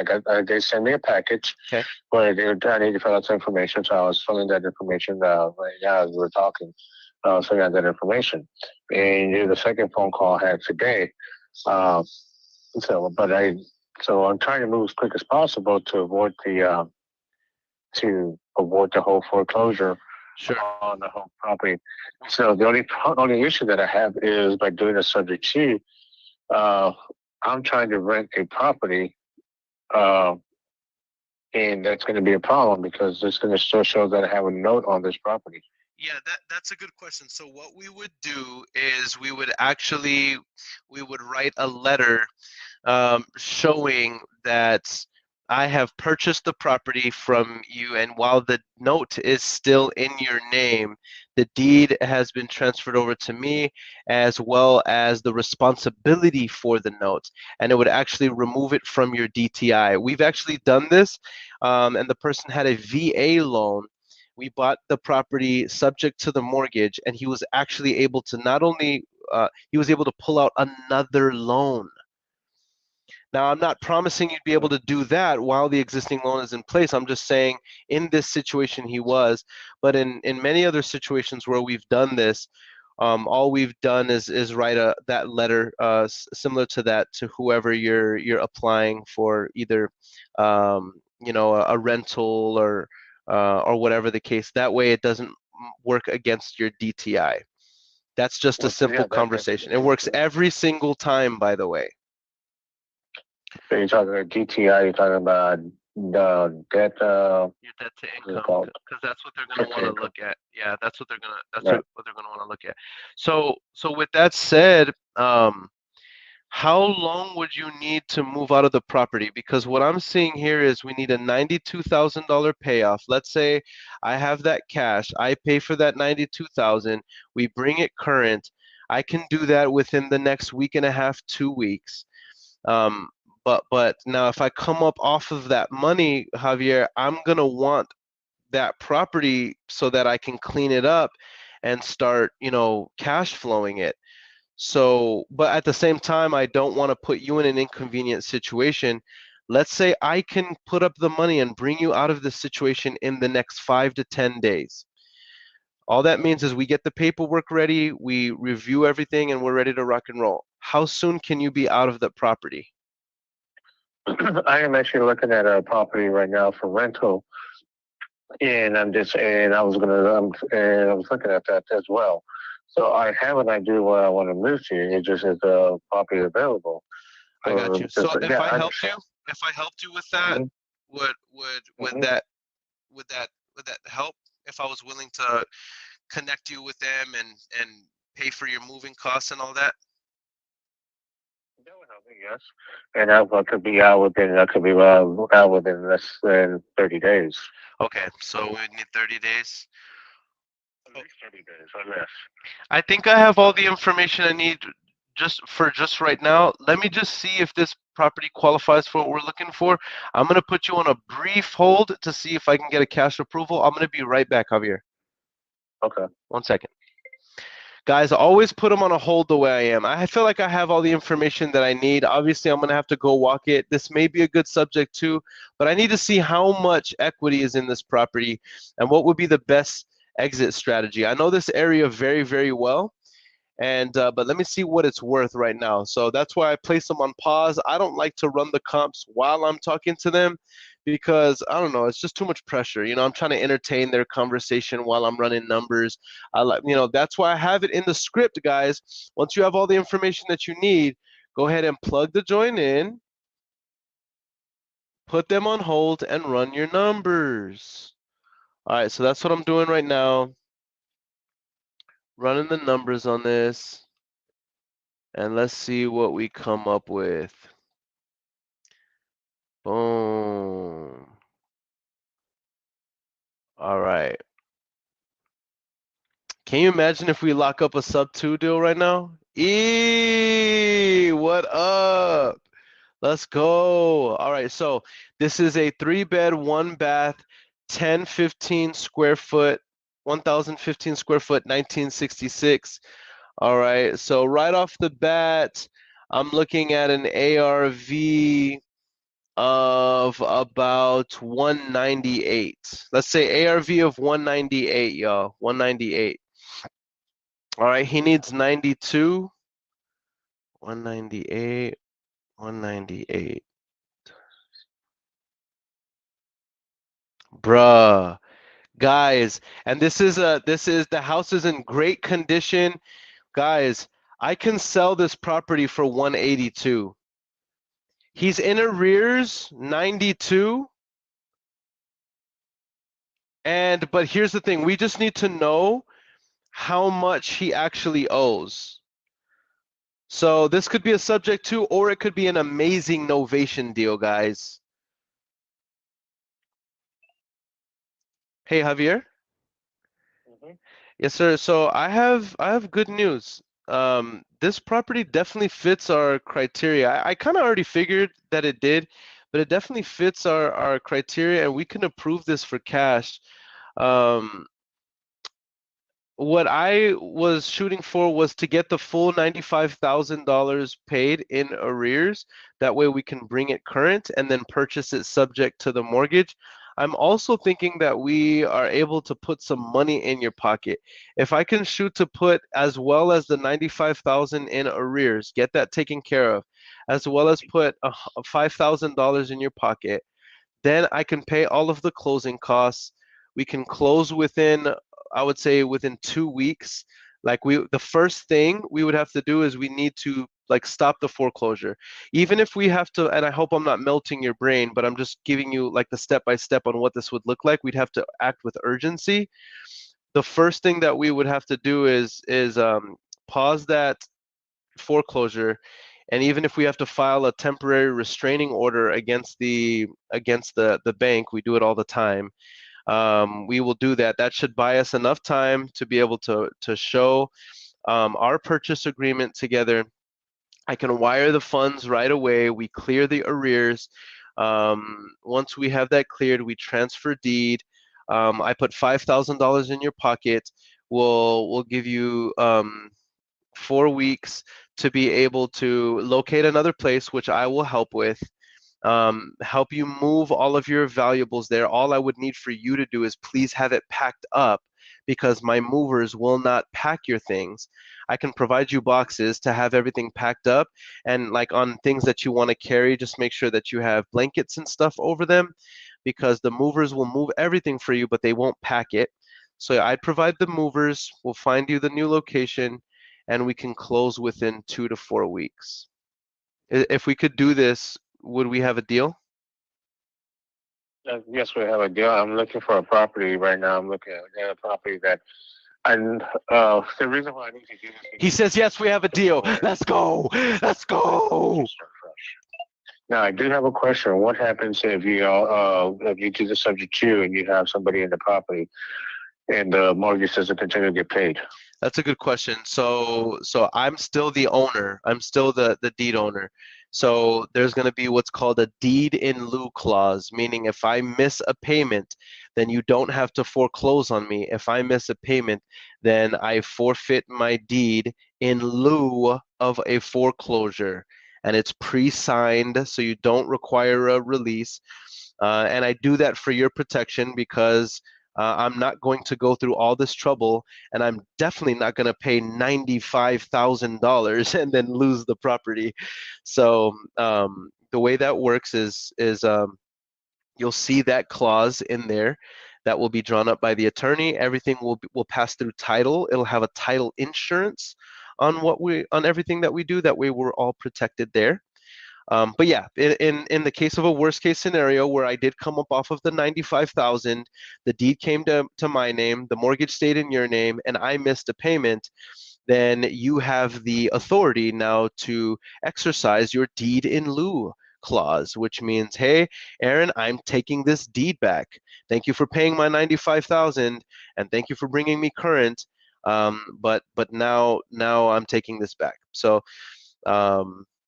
They sent me a package where I need to fill out some information. So I was filling that information right now as we were talking. I was filling out that information. And the second phone call I had today. So I'm trying to move as quick as possible to avoid the whole foreclosure. Sure. On the whole property. So the only issue that I have is by doing a subject to. I'm trying to rent a property, and that's going to be a problem because it's going to still show that I have a note on this property. Yeah, that's a good question. So what we would do is we would write a letter showing that I have purchased the property from you, and while the note is still in your name, the deed has been transferred over to me, as well as the responsibility for the note, and it would actually remove it from your DTI. We've actually done this, and the person had a VA loan. We bought the property subject to the mortgage, and he was actually able to he was able to pull out another loan. Now, I'm not promising you'd be able to do that while the existing loan is in place. I'm just saying in this situation he was, but in many other situations where we've done this, all we've done is write that letter similar to that to whoever you're applying for, either a rental or whatever the case. That way it doesn't work against your DTI. That's just a simple conversation. It works every single time, by the way. So you're talking about DTI, you're talking about the debt, Your debt to income, because that's what they're going to want to look at. Yeah, that's what they're going to want to look at. So with that said, how long would you need to move out of the property? Because what I'm seeing here is we need a $92,000 payoff. Let's say I have that cash. I pay for that $92,000. We bring it current. I can do that within the next week and a half, 2 weeks. But now if I come up off of that money, Javier, I'm gonna want that property so that I can clean it up and start, cash flowing it. So, but at the same time, I don't want to put you in an inconvenient situation. Let's say I can put up the money and bring you out of this situation in the next 5 to 10 days. All that means is we get the paperwork ready, we review everything, and we're ready to rock and roll. How soon can you be out of the property? I am actually looking at a property right now for rental, and I was looking at that as well. So I have an idea where I want to move to. It just is a property available. I got you. So if I helped you with that, would that help? If I was willing to connect you with them and pay for your moving costs and all that? That would help me, yes. And I could be out within less than 30 days. Okay, so we need 30 days. At least 30 days or less. I think I have all the information I need just right now. Let me just see if this property qualifies for what we're looking for. I'm going to put you on a brief hold to see if I can get a cash approval. I'm going to be right back, Javier. Okay. 1 second. Guys, always put them on a hold the way I am. I feel like I have all the information that I need. Obviously, I'm going to have to go walk it. This may be a good subject too, but I need to see how much equity is in this property and what would be the best exit strategy. I know this area very, very well, and but let me see what it's worth right now. So that's why I place them on pause. I don't like to run the comps while I'm talking to them because I don't know, it's just too much pressure. I'm trying to entertain their conversation while I'm running numbers. That's why I have it in the script, guys. Once you have all the information that you need, go ahead and plug the joint in, put them on hold, and run your numbers. All right, so that's what I'm doing right now. Running the numbers on this. And let's see what we come up with. Boom. All right. Can you imagine if we lock up a sub 2 deal right now? What up? Let's go. All right, so this is a 3-bed, 1-bath, 1,015 square foot, 1,015 square foot, 1966. All right, so right off the bat, I'm looking at an ARV of about 198. Let's say ARV of 198, y'all, 198. All right, he needs 92, 198, 198. Bruh, guys, and this is the house is in great condition. Guys, I can sell this property for 182. He's in arrears, 92. But here's the thing, we just need to know how much he actually owes. So this could be a subject to, or it could be an amazing novation deal, guys. Hey, Javier? Mm-hmm. Yes, sir. So I have good news. This property definitely fits our criteria. I kind of already figured that it did, but it definitely fits our criteria, and we can approve this for cash. what I was shooting for was to get the full $95,000 paid in arrears. That way we can bring it current and then purchase it subject to the mortgage. I'm also thinking that we are able to put some money in your pocket. If I can shoot to put as well as the 95,000 in arrears, get that taken care of, as well as put $5,000 in your pocket, then I can pay all of the closing costs. We can close within, I would say, within 2 weeks. Like the first thing we would have to do is we need to like stop the foreclosure. Even if we have to, and I hope I'm not melting your brain, but I'm just giving you like the step by step on what this would look like. We'd have to act with urgency. The first thing that we would have to do is pause that foreclosure, and even if we have to file a temporary restraining order against the bank, we do it all the time. We will do that. That should buy us enough time to be able to show our purchase agreement together. I can wire the funds right away. We clear the arrears. Once we have that cleared, we transfer deed. I put $5,000 in your pocket. We'll give you 4 weeks to be able to locate another place, which I will help with. Help you move all of your valuables there. All I would need for you to do is please have it packed up, because my movers will not pack your things. I can provide you boxes to have everything packed up, and like on things that you want to carry, just make sure that you have blankets and stuff over them, because the movers will move everything for you, but they won't pack it. So I'd provide the movers, we'll find you the new location, and we can close within 2 to 4 weeks. If we could do this, would we have a deal? Yes, we have a deal. I'm looking for a property right now. I'm looking at a property that, and the reason why I need to do this. He says, yes, we have a deal. Let's go. Let's go. Now, I do have a question. What happens if you do the subject to and you have somebody in the property and the mortgage doesn't continue to get paid? That's a good question. So I'm still the owner. I'm still the deed owner. So there's going to be what's called a deed in lieu clause, meaning if I miss a payment, then you don't have to foreclose on me. If I miss a payment, then I forfeit my deed in lieu of a foreclosure. And it's pre-signed, so you don't require a release. And I do that for your protection, because I'm not going to go through all this trouble, and I'm definitely not going to pay $95,000 and then lose the property. So the way that works is you'll see that clause in there that will be drawn up by the attorney. Everything will pass through title. It'll have a title insurance on everything that we do. That way we're all protected there. But yeah, in the case of a worst case scenario where I did come up off of the 95,000, the deed came to my name, the mortgage stayed in your name, and I missed a payment, then you have the authority now to exercise your deed in lieu clause, which means, hey, Earon, I'm taking this deed back. Thank you for paying my 95,000, and thank you for bringing me current. But now I'm taking this back. So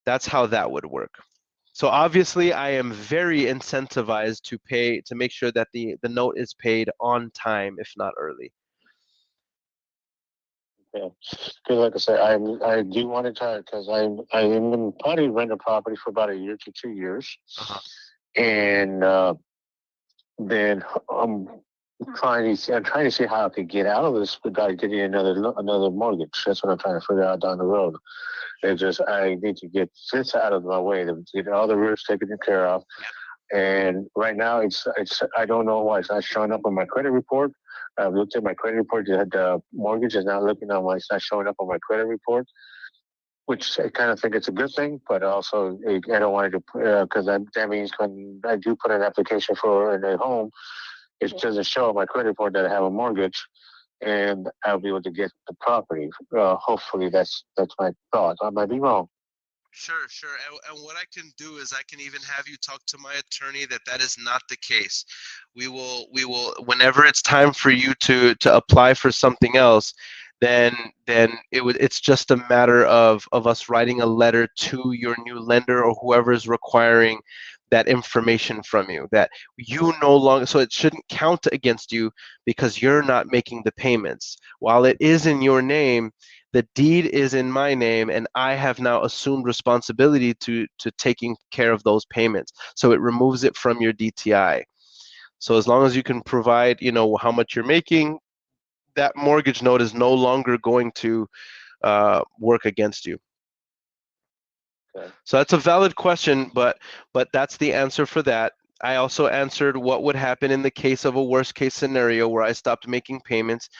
that's how that would work. So obviously I am very incentivized to make sure that the note is paid on time, if not early. Yeah, because like I said, I do want to try, because I'm in probably rent a property for about a year to 2 years, and then I'm trying to see how I could get out of this without getting another mortgage. That's what I'm trying to figure out down the road. It's just I need to get this out of my way to get all the roofs taken care of. And right now it's I don't know why it's not showing up on my credit report. I've looked at my credit report. The mortgage is not looking on it's not showing up on my credit report, which I kind of think it's a good thing, but also I don't want to, because that means when I do put an application for a home, it doesn't show on my credit report that I have a mortgage, and I'll be able to get the property. Hopefully that's my thought. I might be wrong. Sure. And what I can do is I can even have you talk to my attorney that is not the case. We will, whenever it's time for you to apply for something else, then it's just a matter of us writing a letter to your new lender or whoever is requiring that information from you, that you no longer, so it shouldn't count against you because you're not making the payments. While it is in your name, the deed is in my name, and I have now assumed responsibility to taking care of those payments. So it removes it from your DTI. So as long as you can provide, how much you're making, that mortgage note is no longer going to work against you. Okay. So that's a valid question, but that's the answer for that. I also answered what would happen in the case of a worst case scenario where I stopped making payments.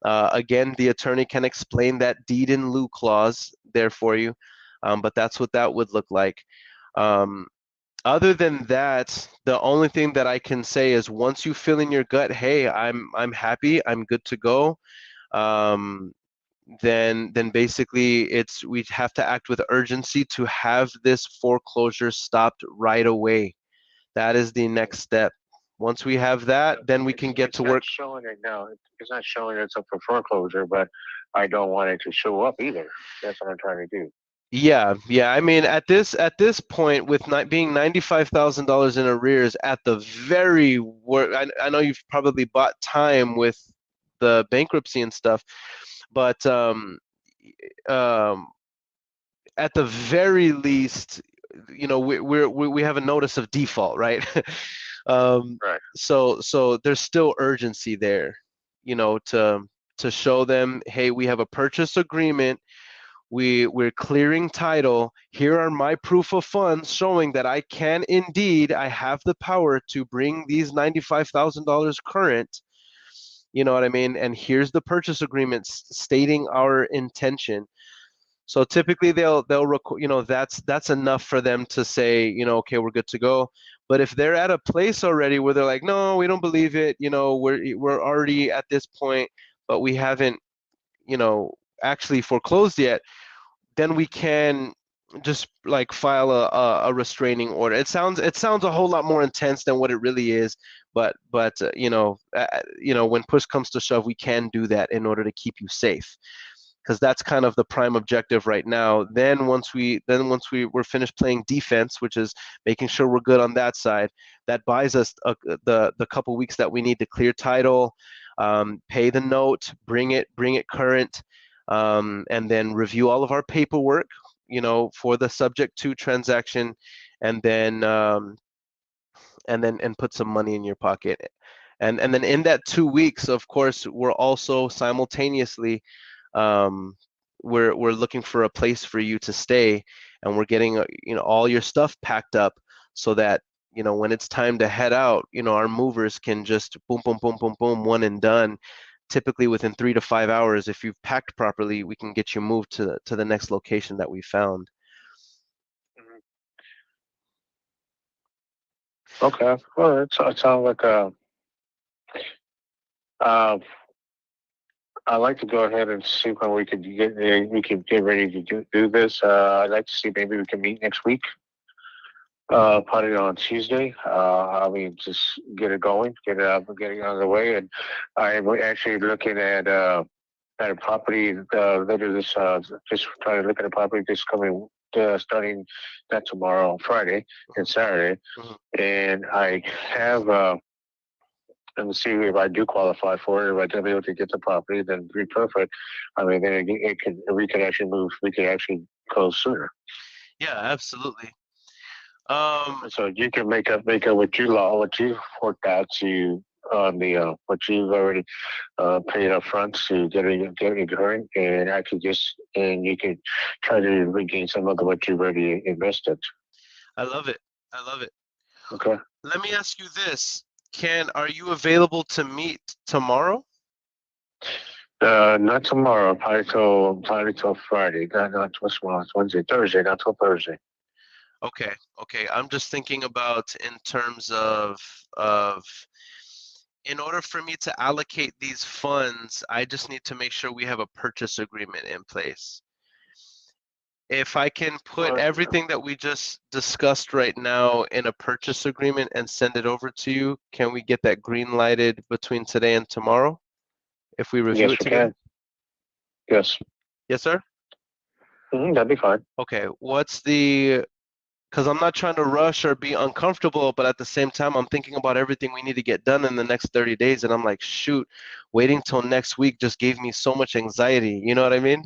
Again, the attorney can explain that deed in lieu clause there for you, but that's what that would look like. Other than that, the only thing that I can say is once you feel in your gut, hey, I'm happy, I'm good to go, then basically we'd have to act with urgency to have this foreclosure stopped right away. That is the next step. Once we have that, then we can get to work. It's not showing it now. It's not showing it's up for foreclosure, but I don't want it to show up either. That's what I'm trying to do. Yeah. I mean, at this point, with being $95,000 in arrears, at the very worst, I know you've probably bought time with the bankruptcy and stuff, but at the very least, we have a notice of default, right? Right. So there's still urgency there, to show them, hey, we have a purchase agreement. We're clearing title. Here are my proof of funds showing that I have the power to bring these $95,000 current. You know what I mean? And here's the purchase agreement stating our intention. So typically that's enough for them to say, okay, we're good to go. But if they're at a place already where they're like, no, we don't believe it, we're already at this point, but we haven't, actually foreclosed yet, then we can just like file a restraining order. It sounds a whole lot more intense than what it really is, but when push comes to shove, we can do that in order to keep you safe, because that's kind of the prime objective right now. Then once we're finished playing defense, which is making sure we're good on that side, that buys us the couple weeks that we need to clear title, pay the note, bring it current, and then review all of our paperwork, for the subject to transaction, and then put some money in your pocket. And then in that 2 weeks, of course, we're also simultaneously we're looking for a place for you to stay, and we're getting all your stuff packed up so that when it's time to head out, our movers can just boom boom boom boom boom, one and done. Typically within 3 to 5 hours, if you've packed properly, we can get you moved to the next location that we found. Okay. Well, it sounds like I'd like to go ahead and see when we could get ready to do this. I'd like to see maybe we can meet next week. Probably on Tuesday. Just get it going, get it out of the way. And I'm actually looking at a property later this. Just trying to look at a property this coming. Starting not tomorrow, Friday and Saturday, and I have. And see if I do qualify for it. If I do be able to get the property, then it'd be perfect. I mean, then we could actually move. We could actually close sooner. Yeah, absolutely. So you can make up what you worked out to on the what you've already paid up front to get it going, and and you can try to regain some of what you've already invested. I love it. Okay. Let me ask you this. Are you available to meet tomorrow? Not tomorrow. Probably till Friday. Not tomorrow. It's Wednesday, Thursday. Not till Thursday. Okay. I'm just thinking about in terms of in order for me to allocate these funds, I just need to make sure we have a purchase agreement in place. If I can put everything that we just discussed right now in a purchase agreement and send it over to you, can we get that green lighted between today and tomorrow? If we review it together? Yes. Yes, sir? That'd be fine. Okay. What's the because I'm not trying to rush or be uncomfortable, but at the same time, I'm thinking about everything we need to get done in the next 30 days. And I'm like, shoot, waiting till next week just gave me so much anxiety. You know what I mean?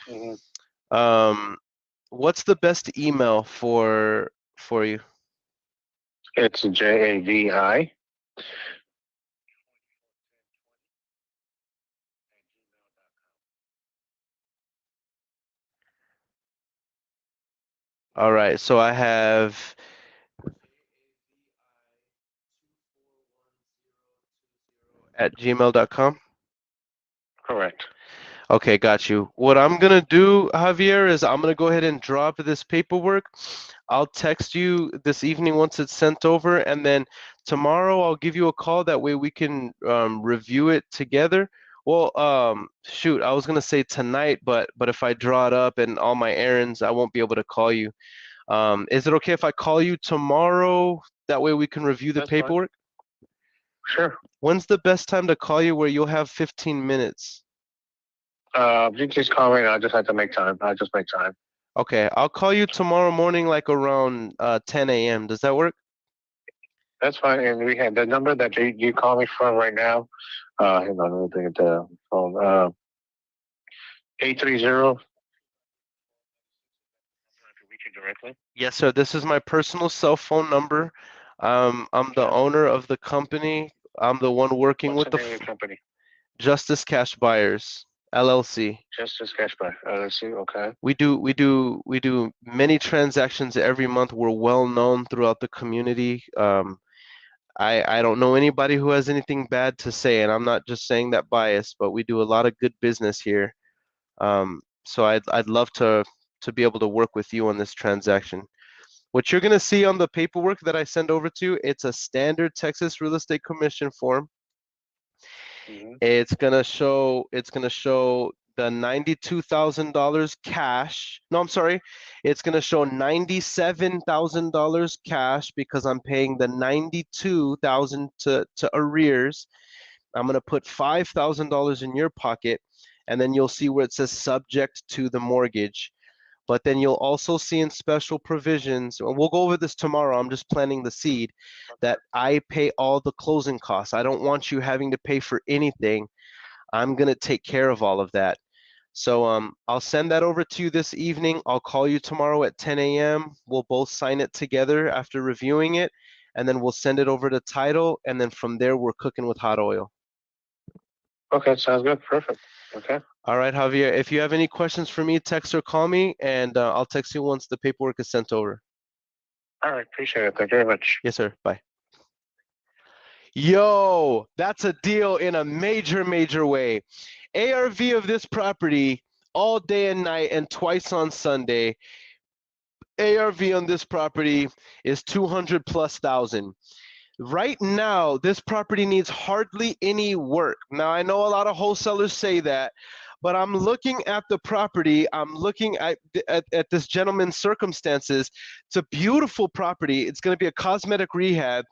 Mm-hmm. What's the best email for you? It's JAVI. All right, so I have at gmail.com. Correct. Okay, got you. What I'm gonna do, Javier, is I'm gonna go ahead and drop this paperwork. I'll text you this evening once it's sent over, and then tomorrow I'll give you a call. That way we can review it together. Well, shoot, I was gonna say tonight, but if I draw it up and all my errands, I won't be able to call you. Is it okay if I call you tomorrow? That way we can review the That's fine. paperwork. Sure. When's the best time to call you where you'll have 15 minutes? You just call me and I just have to make time. I just make time. Okay, I'll call you tomorrow morning, like around 10 a.m. Does that work? That's fine. And we have the number that you call me from right now. Hang on, let me think at the phone. 830. Reach you directly. Yes, sir. This is my personal cell phone number. I'm the owner of the company. I'm the one working What's with the name of your company? Justice Cash Buyers, LLC. Justice Cashback. Let's see. Okay. We do many transactions every month. We're well known throughout the community. I don't know anybody who has anything bad to say, and I'm not just saying that bias, but we do a lot of good business here. So I'd love to be able to work with you on this transaction. What you're gonna see on the paperwork that I send over to you, it's a standard Texas Real Estate Commission form. Mm-hmm. It's gonna show the $92,000 cash. No, I'm sorry. It's gonna show $97,000 cash because I'm paying the $92,000 to arrears. I'm gonna put $5,000 in your pocket, and then you'll see where it says subject to the mortgage. But then you'll also see in special provisions, we'll go over this tomorrow, I'm just planting the seed, that I pay all the closing costs. I don't want you having to pay for anything. I'm going to take care of all of that. So I'll send that over to you this evening. I'll call you tomorrow at 10 a.m. We'll both sign it together after reviewing it, and then we'll send it over to title, and then from there we're cooking with hot oil. Okay, sounds good. Perfect. Okay. All right, Javier. If you have any questions for me, text or call me, and I'll text you once the paperwork is sent over. All right, appreciate it. Thank you very much. Yes, sir. Bye. Yo, that's a deal in a major, major way. ARV of this property all day and night and twice on Sunday. ARV on this property is 200,000+. Right now, this property needs hardly any work. Now, I know a lot of wholesalers say that, but I'm looking at the property. I'm looking at this gentleman's circumstances. It's a beautiful property. It's going to be a cosmetic rehab.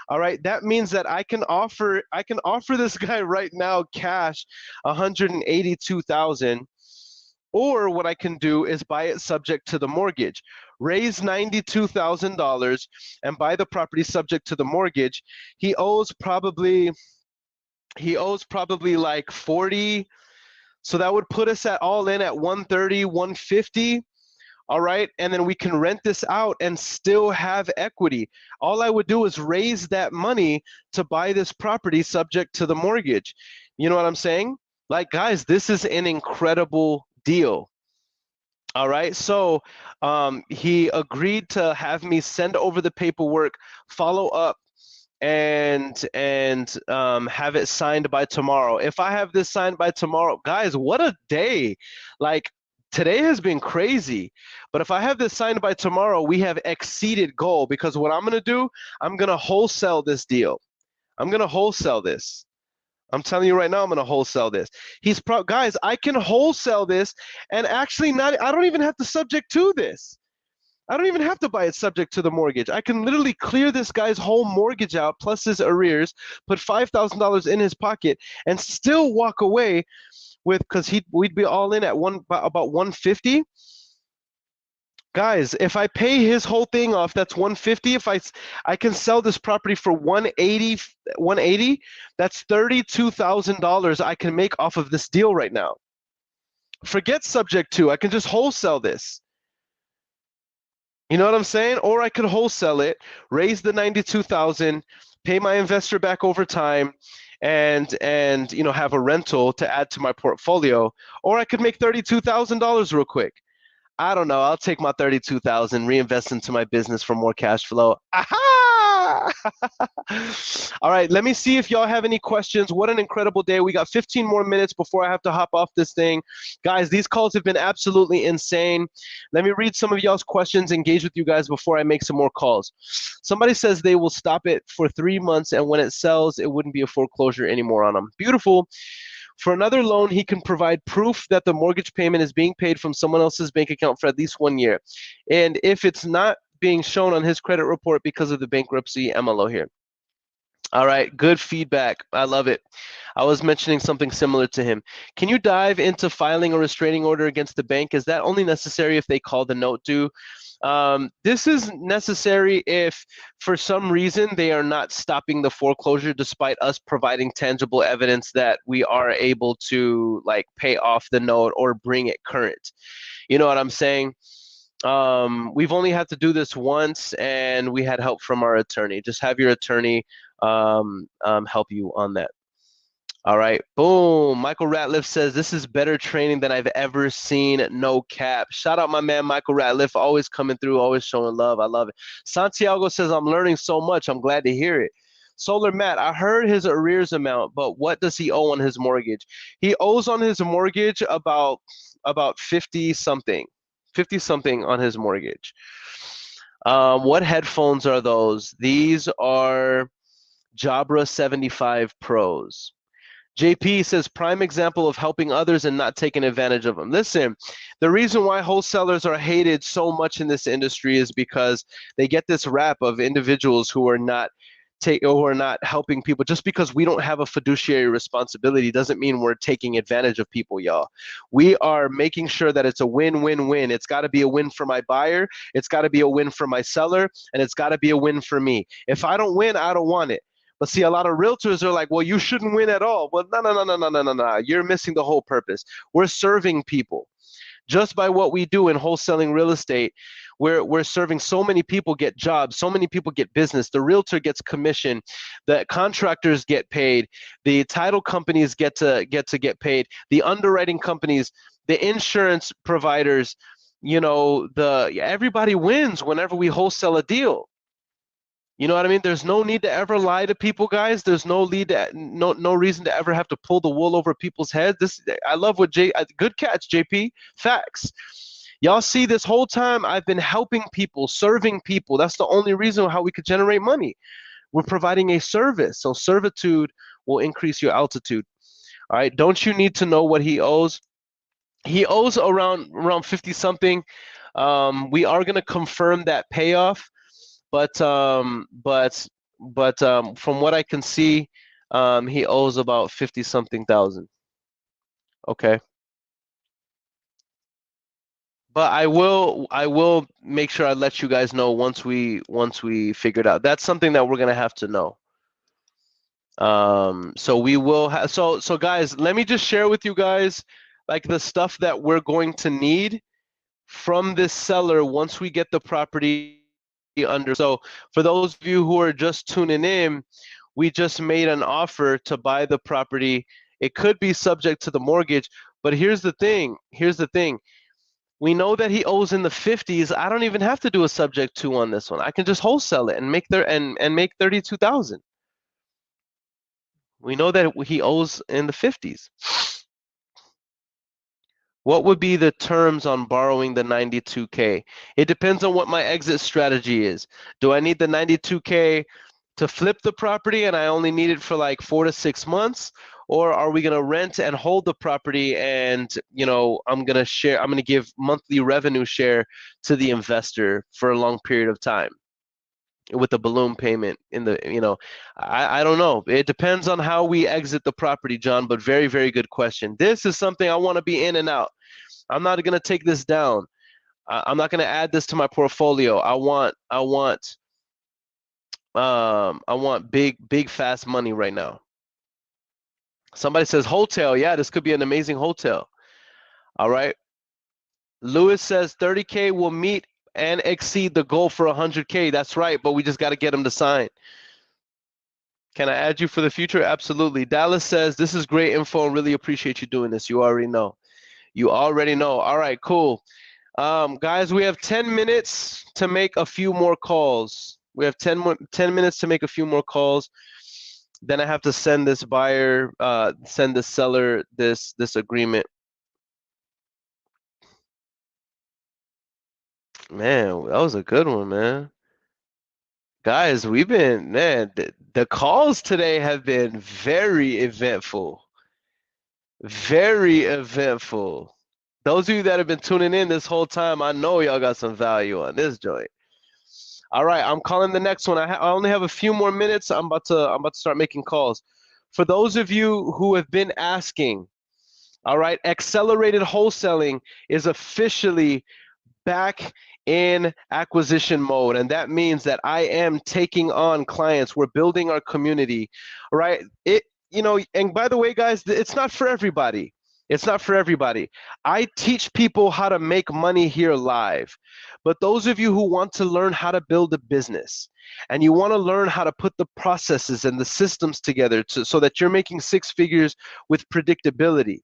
All right, that means that I can offer this guy right now cash, 182,000. Or what I can do is buy it subject to the mortgage, raise $92,000 and buy the property subject to the mortgage. He owes probably like 40. So that would put us at all in at 130, 150. All right, and then we can rent this out and still have equity. All I would do is raise that money to buy this property subject to the mortgage. You know what I'm saying? Like, guys, this is an incredible deal. All right, so he agreed to have me send over the paperwork, follow up, and have it signed by tomorrow. If I have this signed by tomorrow, guys, what a day. Like, today has been crazy, but if I have this signed by tomorrow, we have exceeded goal, because what I'm going to do, I'm going to wholesale this deal. I'm going to wholesale this. I'm telling you right now, I'm going to wholesale this. Guys, I can wholesale this, and actually I don't even have to subject to this. I don't even have to buy it subject to the mortgage. I can literally clear this guy's whole mortgage out plus his arrears, put $5,000 in his pocket, and still walk away with, because we'd be all in at about 150. Guys, if I pay his whole thing off, that's 150. If I can sell this property for 180, that's $32,000 I can make off of this deal right now. Forget subject to. I can just wholesale this. You know what I'm saying? Or I could wholesale it, raise the 92,000, pay my investor back over time, and you know, have a rental to add to my portfolio. Or I could make $32,000 real quick. I don't know. I'll take my 32,000, reinvest into my business for more cash flow. Aha! All right, let me see if y'all have any questions. What an incredible day. We got 15 more minutes before I have to hop off this thing. Guys, these calls have been absolutely insane. Let me read some of y'all's questions, engage with you guys before I make some more calls. Somebody says they will stop it for 3 months, and when it sells, it wouldn't be a foreclosure anymore on them. Beautiful. For another loan, he can provide proof that the mortgage payment is being paid from someone else's bank account for at least 1 year. And if it's not being shown on his credit report because of the bankruptcy MLO here. All right, good feedback. I love it. I was mentioning something similar to him. Can you dive into filing a restraining order against the bank? Is that only necessary if they call the note due? This is necessary if, for some reason, they are not stopping the foreclosure despite us providing tangible evidence that we are able to like pay off the note or bring it current. You know what I'm saying? We've only had to do this once, and we had help from our attorney. Just have your attorney help you on that. All right, boom. Michael Ratliff says, this is better training than I've ever seen, no cap. Shout out my man, Michael Ratliff, always coming through, always showing love. I love it. Santiago says, I'm learning so much. I'm glad to hear it. Solar Matt, I heard his arrears amount, but what does he owe on his mortgage? He owes on his mortgage about 50 something on his mortgage. What headphones are those? These are Jabra 75 Pros. JP says, prime example of helping others and not taking advantage of them. Listen, the reason why wholesalers are hated so much in this industry is because they get this rap of individuals who are not helping people. Just because we don't have a fiduciary responsibility doesn't mean we're taking advantage of people, y'all. We are making sure that it's a win-win-win. It's got to be a win for my buyer, it's got to be a win for my seller, and it's got to be a win for me. If I don't win, I don't want it. But see, a lot of realtors are like, well, you shouldn't win at all. Well, no. You're missing the whole purpose. We're serving people. Just by what we do in wholesaling real estate, we're serving so many people get jobs, so many people get business. The realtor gets commission, the contractors get paid, the title companies get to paid, the underwriting companies, the insurance providers, you know, everybody wins whenever we wholesale a deal. You know what I mean? There's no need to ever lie to people, guys. There's no reason to ever have to pull the wool over people's heads. I love what good catch, JP. Facts. Y'all see, this whole time I've been helping people, serving people. That's the only reason how we could generate money. We're providing a service. So servitude will increase your altitude. All right. Don't you need to know what he owes? He owes around 50 something. We are going to confirm that payoff. But from what I can see, he owes about 50 something thousand. Okay. But I will make sure I let you guys know once we figure it out. That's something that we're gonna have to know. So we will have so guys, let me just share with you guys like the stuff that we're going to need from this seller once we get the property under. So for those of you who are just tuning in, we just made an offer to buy the property. It could be subject to the mortgage, but here's the thing. We know that he owes in the 50s. I don't even have to do a subject to on this one. I can just wholesale it and make make 32,000. We know that he owes in the 50s. What would be the terms on borrowing the 92K? It depends on what my exit strategy is. Do I need the 92K to flip the property and I only need it for like 4 to 6 months? Or are we going to rent and hold the property and, you know, I'm going to give monthly revenue share to the investor for a long period of time with a balloon payment in the, you know, I don't know. It depends on how we exit the property, John, but very, very good question. This is something I want to be in and out. I'm not going to take this down. I'm not going to add this to my portfolio. I want big fast money right now. Somebody says hotel. Yeah, this could be an amazing hotel. All right. Lewis says 30K will meet and exceed the goal for 100K. That's right, but we just got to get them to sign. Can I add you for the future? Absolutely. Dallas says this is great info and really appreciate you doing this. You already know. You already know. All right, cool. Guys, we have 10 minutes to make a few more calls. We have 10 minutes to make a few more calls. Then I have to send this buyer, send the seller this agreement. Man, that was a good one, man. Guys, we've been, man, the calls today have been very eventful. Very eventful. Those of you that have been tuning in this whole time, I know y'all got some value on this joint. All right, I'm calling the next one. I only have a few more minutes. I'm about to start making calls. For those of you who have been asking, all right, accelerated wholesaling is officially back in acquisition mode, and that means that I am taking on clients. We're building our community, right? And by the way, guys, it's not for everybody. It's not for everybody. I teach people how to make money here live, but those of you who want to learn how to build a business and you want to learn how to put the processes and the systems together so that you're making six figures with predictability,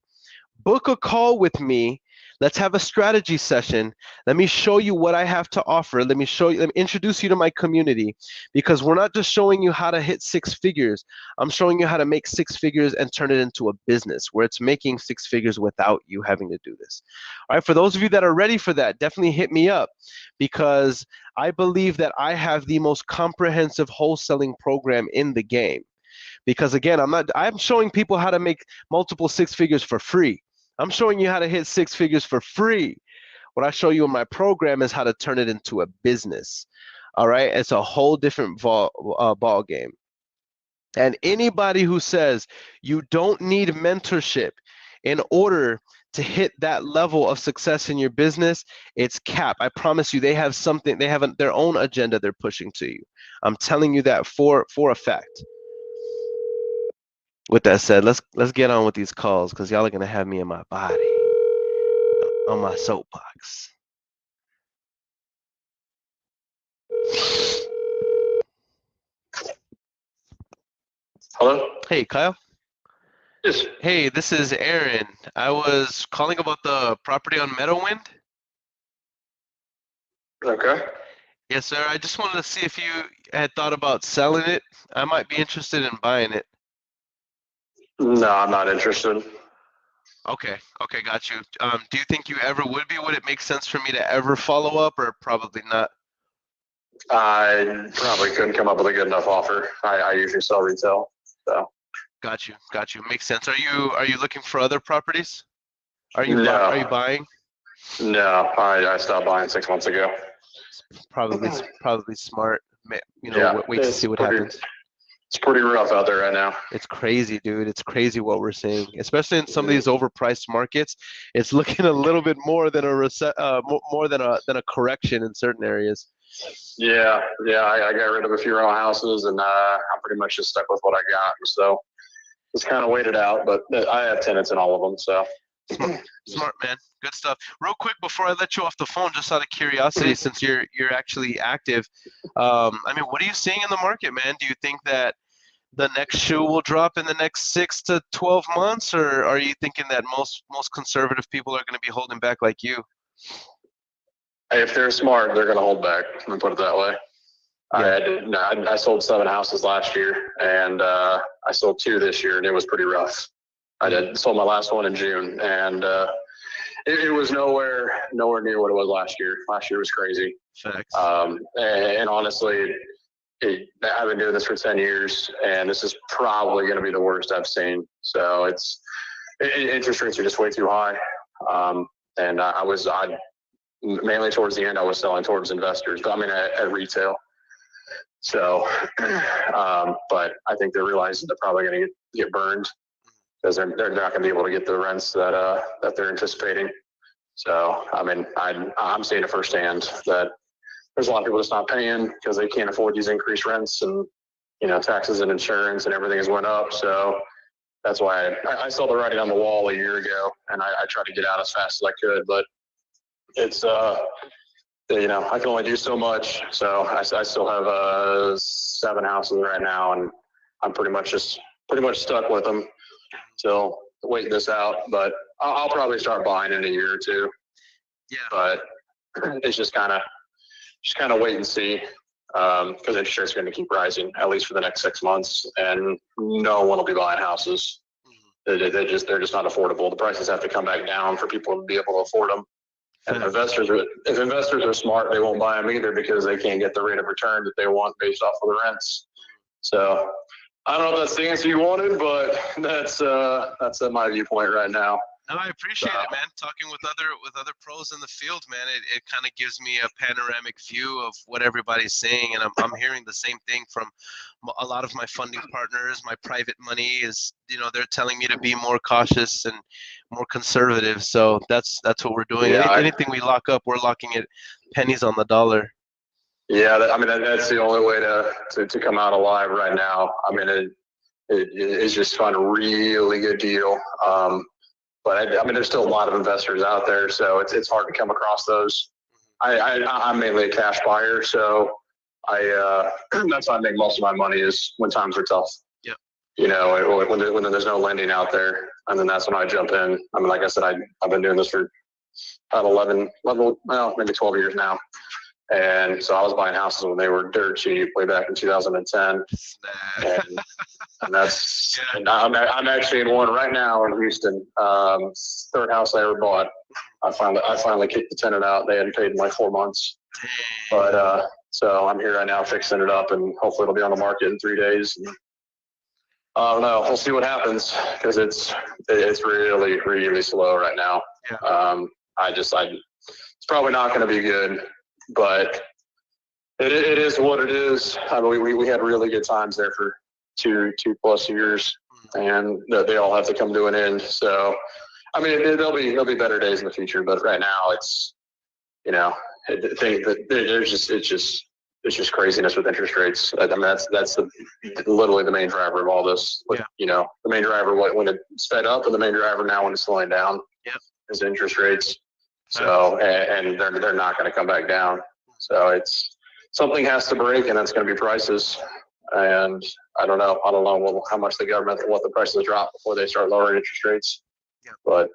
book a call with me. Let's have a strategy session. Let me show you what I have to offer. Let me introduce you to my community, because we're not just showing you how to hit six figures. I'm showing you how to make six figures and turn it into a business where it's making six figures without you having to do this. All right, for those of you that are ready for that, definitely hit me up, because I believe that I have the most comprehensive wholesaling program in the game. Because again, I'm showing people how to make multiple six figures for free. I'm showing you how to hit six figures for free. What I show you in my program is how to turn it into a business. All right, it's a whole different ball game. And anybody who says you don't need mentorship in order to hit that level of success in your business, it's cap. I promise you, they have something. They have their own agenda they're pushing to you. I'm telling you that for a fact. With that said, let's get on with these calls, because y'all are gonna have me in my body, on my soapbox. Hello? Hey, Kyle. Yes. Hey, this is Aaron. I was calling about the property on Meadowwind. Okay. Yes, sir. I just wanted to see if you had thought about selling it. I might be interested in buying it. No, I'm not interested. Okay, got you. Do you think you ever would be? Would it make sense for me to ever follow up, or probably not? I probably couldn't come up with a good enough offer. I usually sell retail, so. Got you. Makes sense. Are you looking for other properties? Are you No. buying? No, I stopped buying 6 months ago. Probably smart. Wait to see what happens. It's pretty rough out there right now. It's crazy, dude. It's crazy what we're seeing, especially in some of these overpriced markets. It's looking a little bit more than a correction in certain areas. Yeah. I got rid of a few rental houses, and I'm pretty much just stuck with what I got. So it's kind of waited out, but I have tenants in all of them. So smart, man. Good stuff. Real quick before I let you off the phone, just out of curiosity, since you're actually active, what are you seeing in the market, man? Do you think that the next shoe will drop in the next 6 to 12 months, or are you thinking that most conservative people are going to be holding back like you? If they're smart, they're going to hold back. Let me put it that way. Yeah. I sold 7 houses last year, and I sold 2 this year, and it was pretty rough. I sold my last one in June, and it was nowhere near what it was last year. Last year was crazy. Facts. And honestly, I've been doing this for 10 years, and this is probably going to be the worst I've seen. So interest rates are just way too high. And I mainly towards the end, I was selling towards investors, but at retail. So, but I think they're realizing they're probably going to get burned, because they're not going to be able to get the rents that they're anticipating. So, I mean, I'm seeing it firsthand that there's a lot of people just not paying because they can't afford these increased rents, and, you know, taxes and insurance and everything has went up. So that's why I saw the writing on the wall a year ago, and I tried to get out as fast as I could, but it's, you know, I can only do so much. So I still have 7 houses right now, and I'm pretty much stuck with them till waiting this out. But I'll probably start buying in a year or two. Yeah. But it's just kind of wait and see, because interest rates are going to keep rising at least for the next 6 months, and no one will be buying houses. They're just not affordable. The prices have to come back down for people to be able to afford them. And if investors are smart, they won't buy them either because they can't get the rate of return that they want based off of the rents. So I don't know if that's the answer you wanted, but that's my viewpoint right now. No, I appreciate it, man. Talking with other pros in the field, man, it kind of gives me a panoramic view of what everybody's saying, and I'm hearing the same thing from a lot of my funding partners. My private money is, you know, they're telling me to be more cautious and more conservative. So that's what we're doing. Yeah, Anything we lock up, we're locking it pennies on the dollar. Yeah, I mean that's the only way to come out alive right now. I mean it's just find a really good deal. But I mean, there's still a lot of investors out there, so it's hard to come across those. I'm mainly a cash buyer, so that's how I make most of my money is when times are tough. Yeah. You know, when there's no lending out there, and then that's when I jump in. I mean, like I said, I've been doing this for about maybe 12 years now. And so I was buying houses when they were dirt cheap way back in 2010. And that's, and I'm actually in one right now in Houston. Third house I ever bought. I finally kicked the tenant out. They hadn't paid in like 4 months. But so I'm here right now fixing it up, and hopefully it'll be on the market in 3 days. And I don't know. We'll see what happens because it's really, really slow right now. Yeah. It's probably not going to be good. But it is what it is. I mean, we had really good times there for two plus years, and they all have to come to an end. So, I mean, there'll be better days in the future. But right now, it's, you know, it's just craziness with interest rates. I mean, that's literally the main driver of all this. Yeah. You know, the main driver when it's sped up, and the main driver now when it's slowing down. Yep. Is interest rates. So, and they're not going to come back down. So it's something has to break, and that's going to be prices. And I don't know how much the government will let the prices drop before they start lowering interest rates. Yeah. But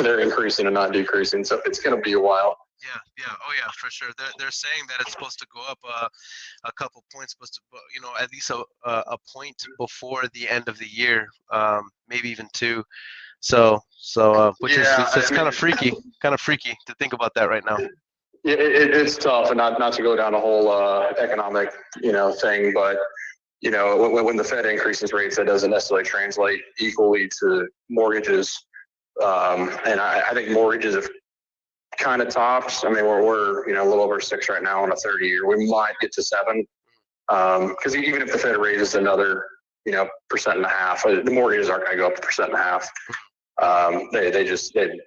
they're increasing and not decreasing, so it's going to be a while. Yeah. Oh yeah, for sure. They're saying that it's supposed to go up a couple points, you know, at least a point before the end of the year, maybe even 2. So which is kind of freaky to think about that right now. It's tough, and not to go down a whole economic, you know, thing, but you know, when the Fed increases rates, that doesn't necessarily translate equally to mortgages. And I think mortgages have kind of topped. I mean, we're you know, a little over 6 right now on a 30-year. We might get to 7, because even if the Fed raises another, you know, 1.5%, the mortgages aren't going to go up 1.5%. They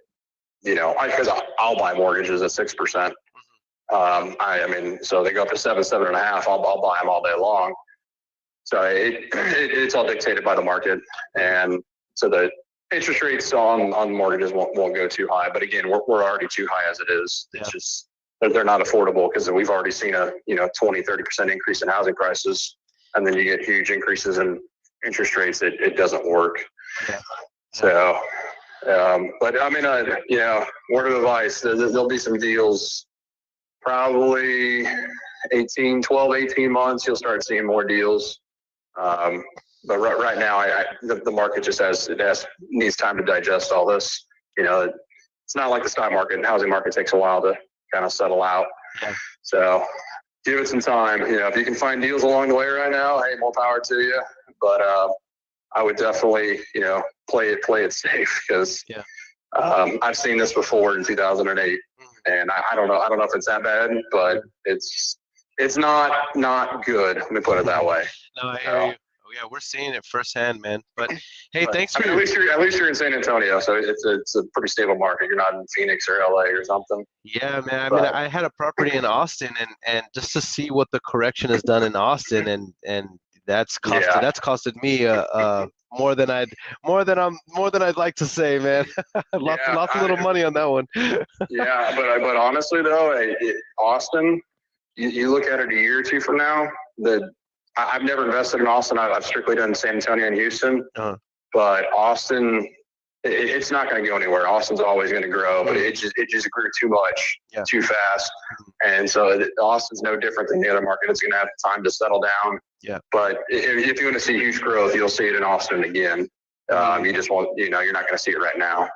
you know, because I'll buy mortgages at 6%. I mean, so they go up to 7.5. I'll buy them all day long. So it's all dictated by the market, and so the interest rates on mortgages won't go too high. But again, we're already too high as it is. It's just they're not affordable because we've already seen a 20-30% increase in housing prices, and then you get huge increases in interest rates. It doesn't work. Yeah. So. But I mean, you know, word of advice, there'll be some deals, probably 12, 18 months, you'll start seeing more deals. But right now, the market just needs time to digest all this. You know, it's not like the stock market and housing market takes a while to kind of settle out. Yeah. So give it some time. You know, if you can find deals along the way right now, hey, more power to you. But, I would definitely, you know, play it safe because I've seen this before in 2008, and I don't know if it's that bad, but it's not good. Let me put it that way. No, I hear you. yeah, we're seeing it firsthand, man. But hey, But, thanks I for mean, at least you're in San Antonio, so it's a pretty stable market. You're not in Phoenix or LA or something. Yeah, man. I mean, But I had a property in Austin, and just to see what the correction has done in Austin, and that's yeah, costed me more than I'd like to say, man. lots yeah, of little money on that one. yeah. But honestly though, Austin, you look at it a year or two from now. I've never invested in Austin. I've strictly done San Antonio and Houston. Uh-huh. But Austin, it's not going to go anywhere. Austin's always going to grow, but it just grew too much, too fast. And so Austin's no different than the other market. It's going to have time to settle down. Yeah. But if you want to see huge growth, you'll see it in Austin again. You just won't, you're not going to see it right now.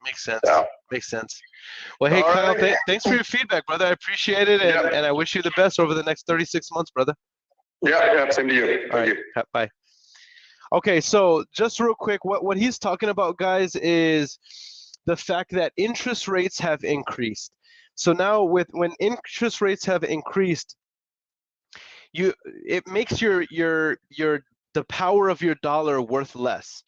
Makes sense. So. Makes sense. Well, hey, All Kyle, right. thanks for your feedback, brother. I appreciate it, and I wish you the best over the next 36 months, brother. Yeah, same to you. All right, bye. Okay, so just real quick, what he's talking about, guys, is the fact that interest rates have increased. So now when interest rates have increased, it makes the power of your dollar worth less.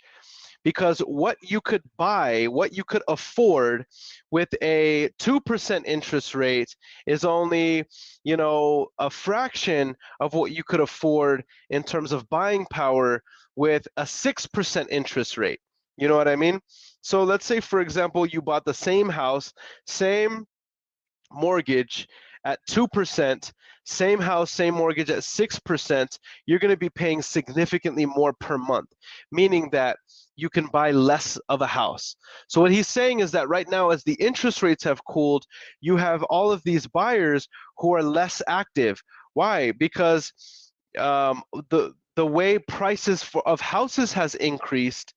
Because what you could buy, what you could afford with a 2% interest rate is only, a fraction of what you could afford in terms of buying power with a 6% interest rate. You know what I mean? So let's say, for example, you bought the same house, same mortgage at 2%, same house, same mortgage at 6%, you're going to be paying significantly more per month, meaning that you can buy less of a house. So what he's saying is that right now, as the interest rates have cooled, you have all of these buyers who are less active. Why? Because the way prices of houses has increased.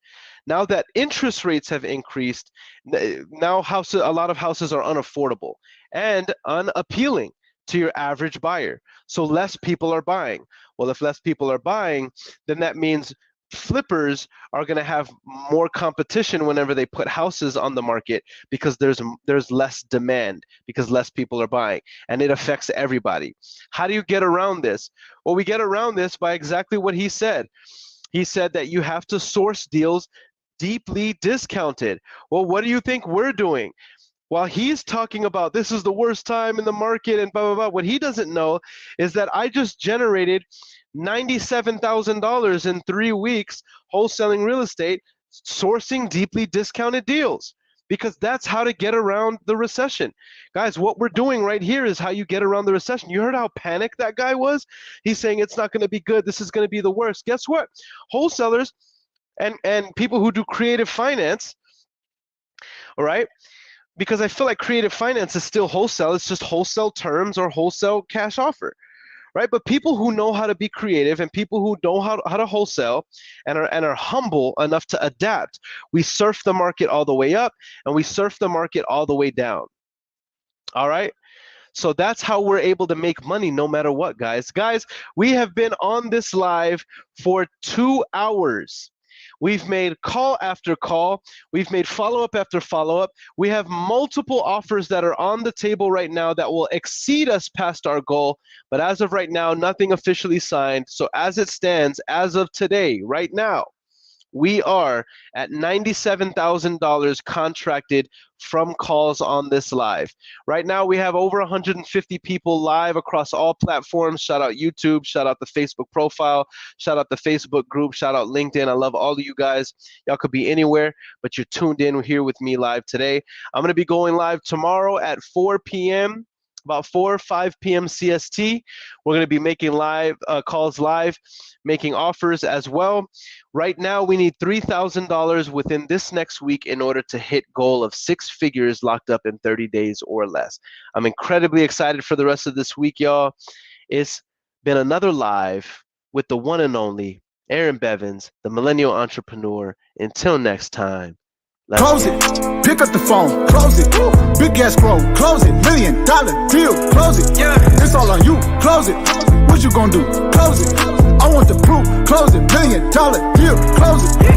Now that interest rates have increased, now a lot of houses are unaffordable and unappealing to your average buyer. So less people are buying. Well, if less people are buying, then that means flippers are going to have more competition whenever they put houses on the market, because there's less demand, because less people are buying, and it affects everybody. How do you get around this? Well, we get around this by exactly what he said. He said that you have to source deals deeply discounted. Well, what do you think we're doing? While he's talking about this is the worst time in the market and blah, blah, blah, what he doesn't know is that I just generated $97,000 in 3 weeks wholesaling real estate, sourcing deeply discounted deals, because that's how to get around the recession. Guys, what we're doing right here is how you get around the recession. You heard how panicked that guy was? He's saying it's not going to be good. This is going to be the worst. Guess what? Wholesalers and people who do creative finance, all right? Because I feel like creative finance is still wholesale. It's just wholesale terms or wholesale cash offer, right? But people who know how to be creative and people who know how to wholesale and are humble enough to adapt, we surf the market all the way up and we surf the market all the way down. All right? So that's how we're able to make money no matter what, guys. Guys, we have been on this live for 2 hours. We've made call after call. We've made follow-up after follow-up. We have multiple offers that are on the table right now that will exceed us past our goal. But as of right now, nothing officially signed. So as it stands, as of today, right now, we are at $97,000 contracted from calls on this live. Right now, we have over 150 people live across all platforms. Shout out YouTube, shout out the Facebook profile, shout out the Facebook group, shout out LinkedIn. I love all of you guys. Y'all could be anywhere, but you're tuned in here with me live today. I'm going to be going live tomorrow at 4 p.m., about 4 or 5 p.m. CST. We're going to be making live calls live, making offers as well. Right now, we need $3,000 within this next week in order to hit goal of 6 figures locked up in 30 days or less. I'm incredibly excited for the rest of this week, y'all. It's been another live with the one and only Earon Bevins, the millennial entrepreneur. Until next time. Close it. Pick up the phone. Close it. Big ass scroll. Close it. $1 million deal. Close it. Yeah. It's all on you. Close it. What you gonna do? Close it. I want the proof. Close it. $1 million deal. Close it.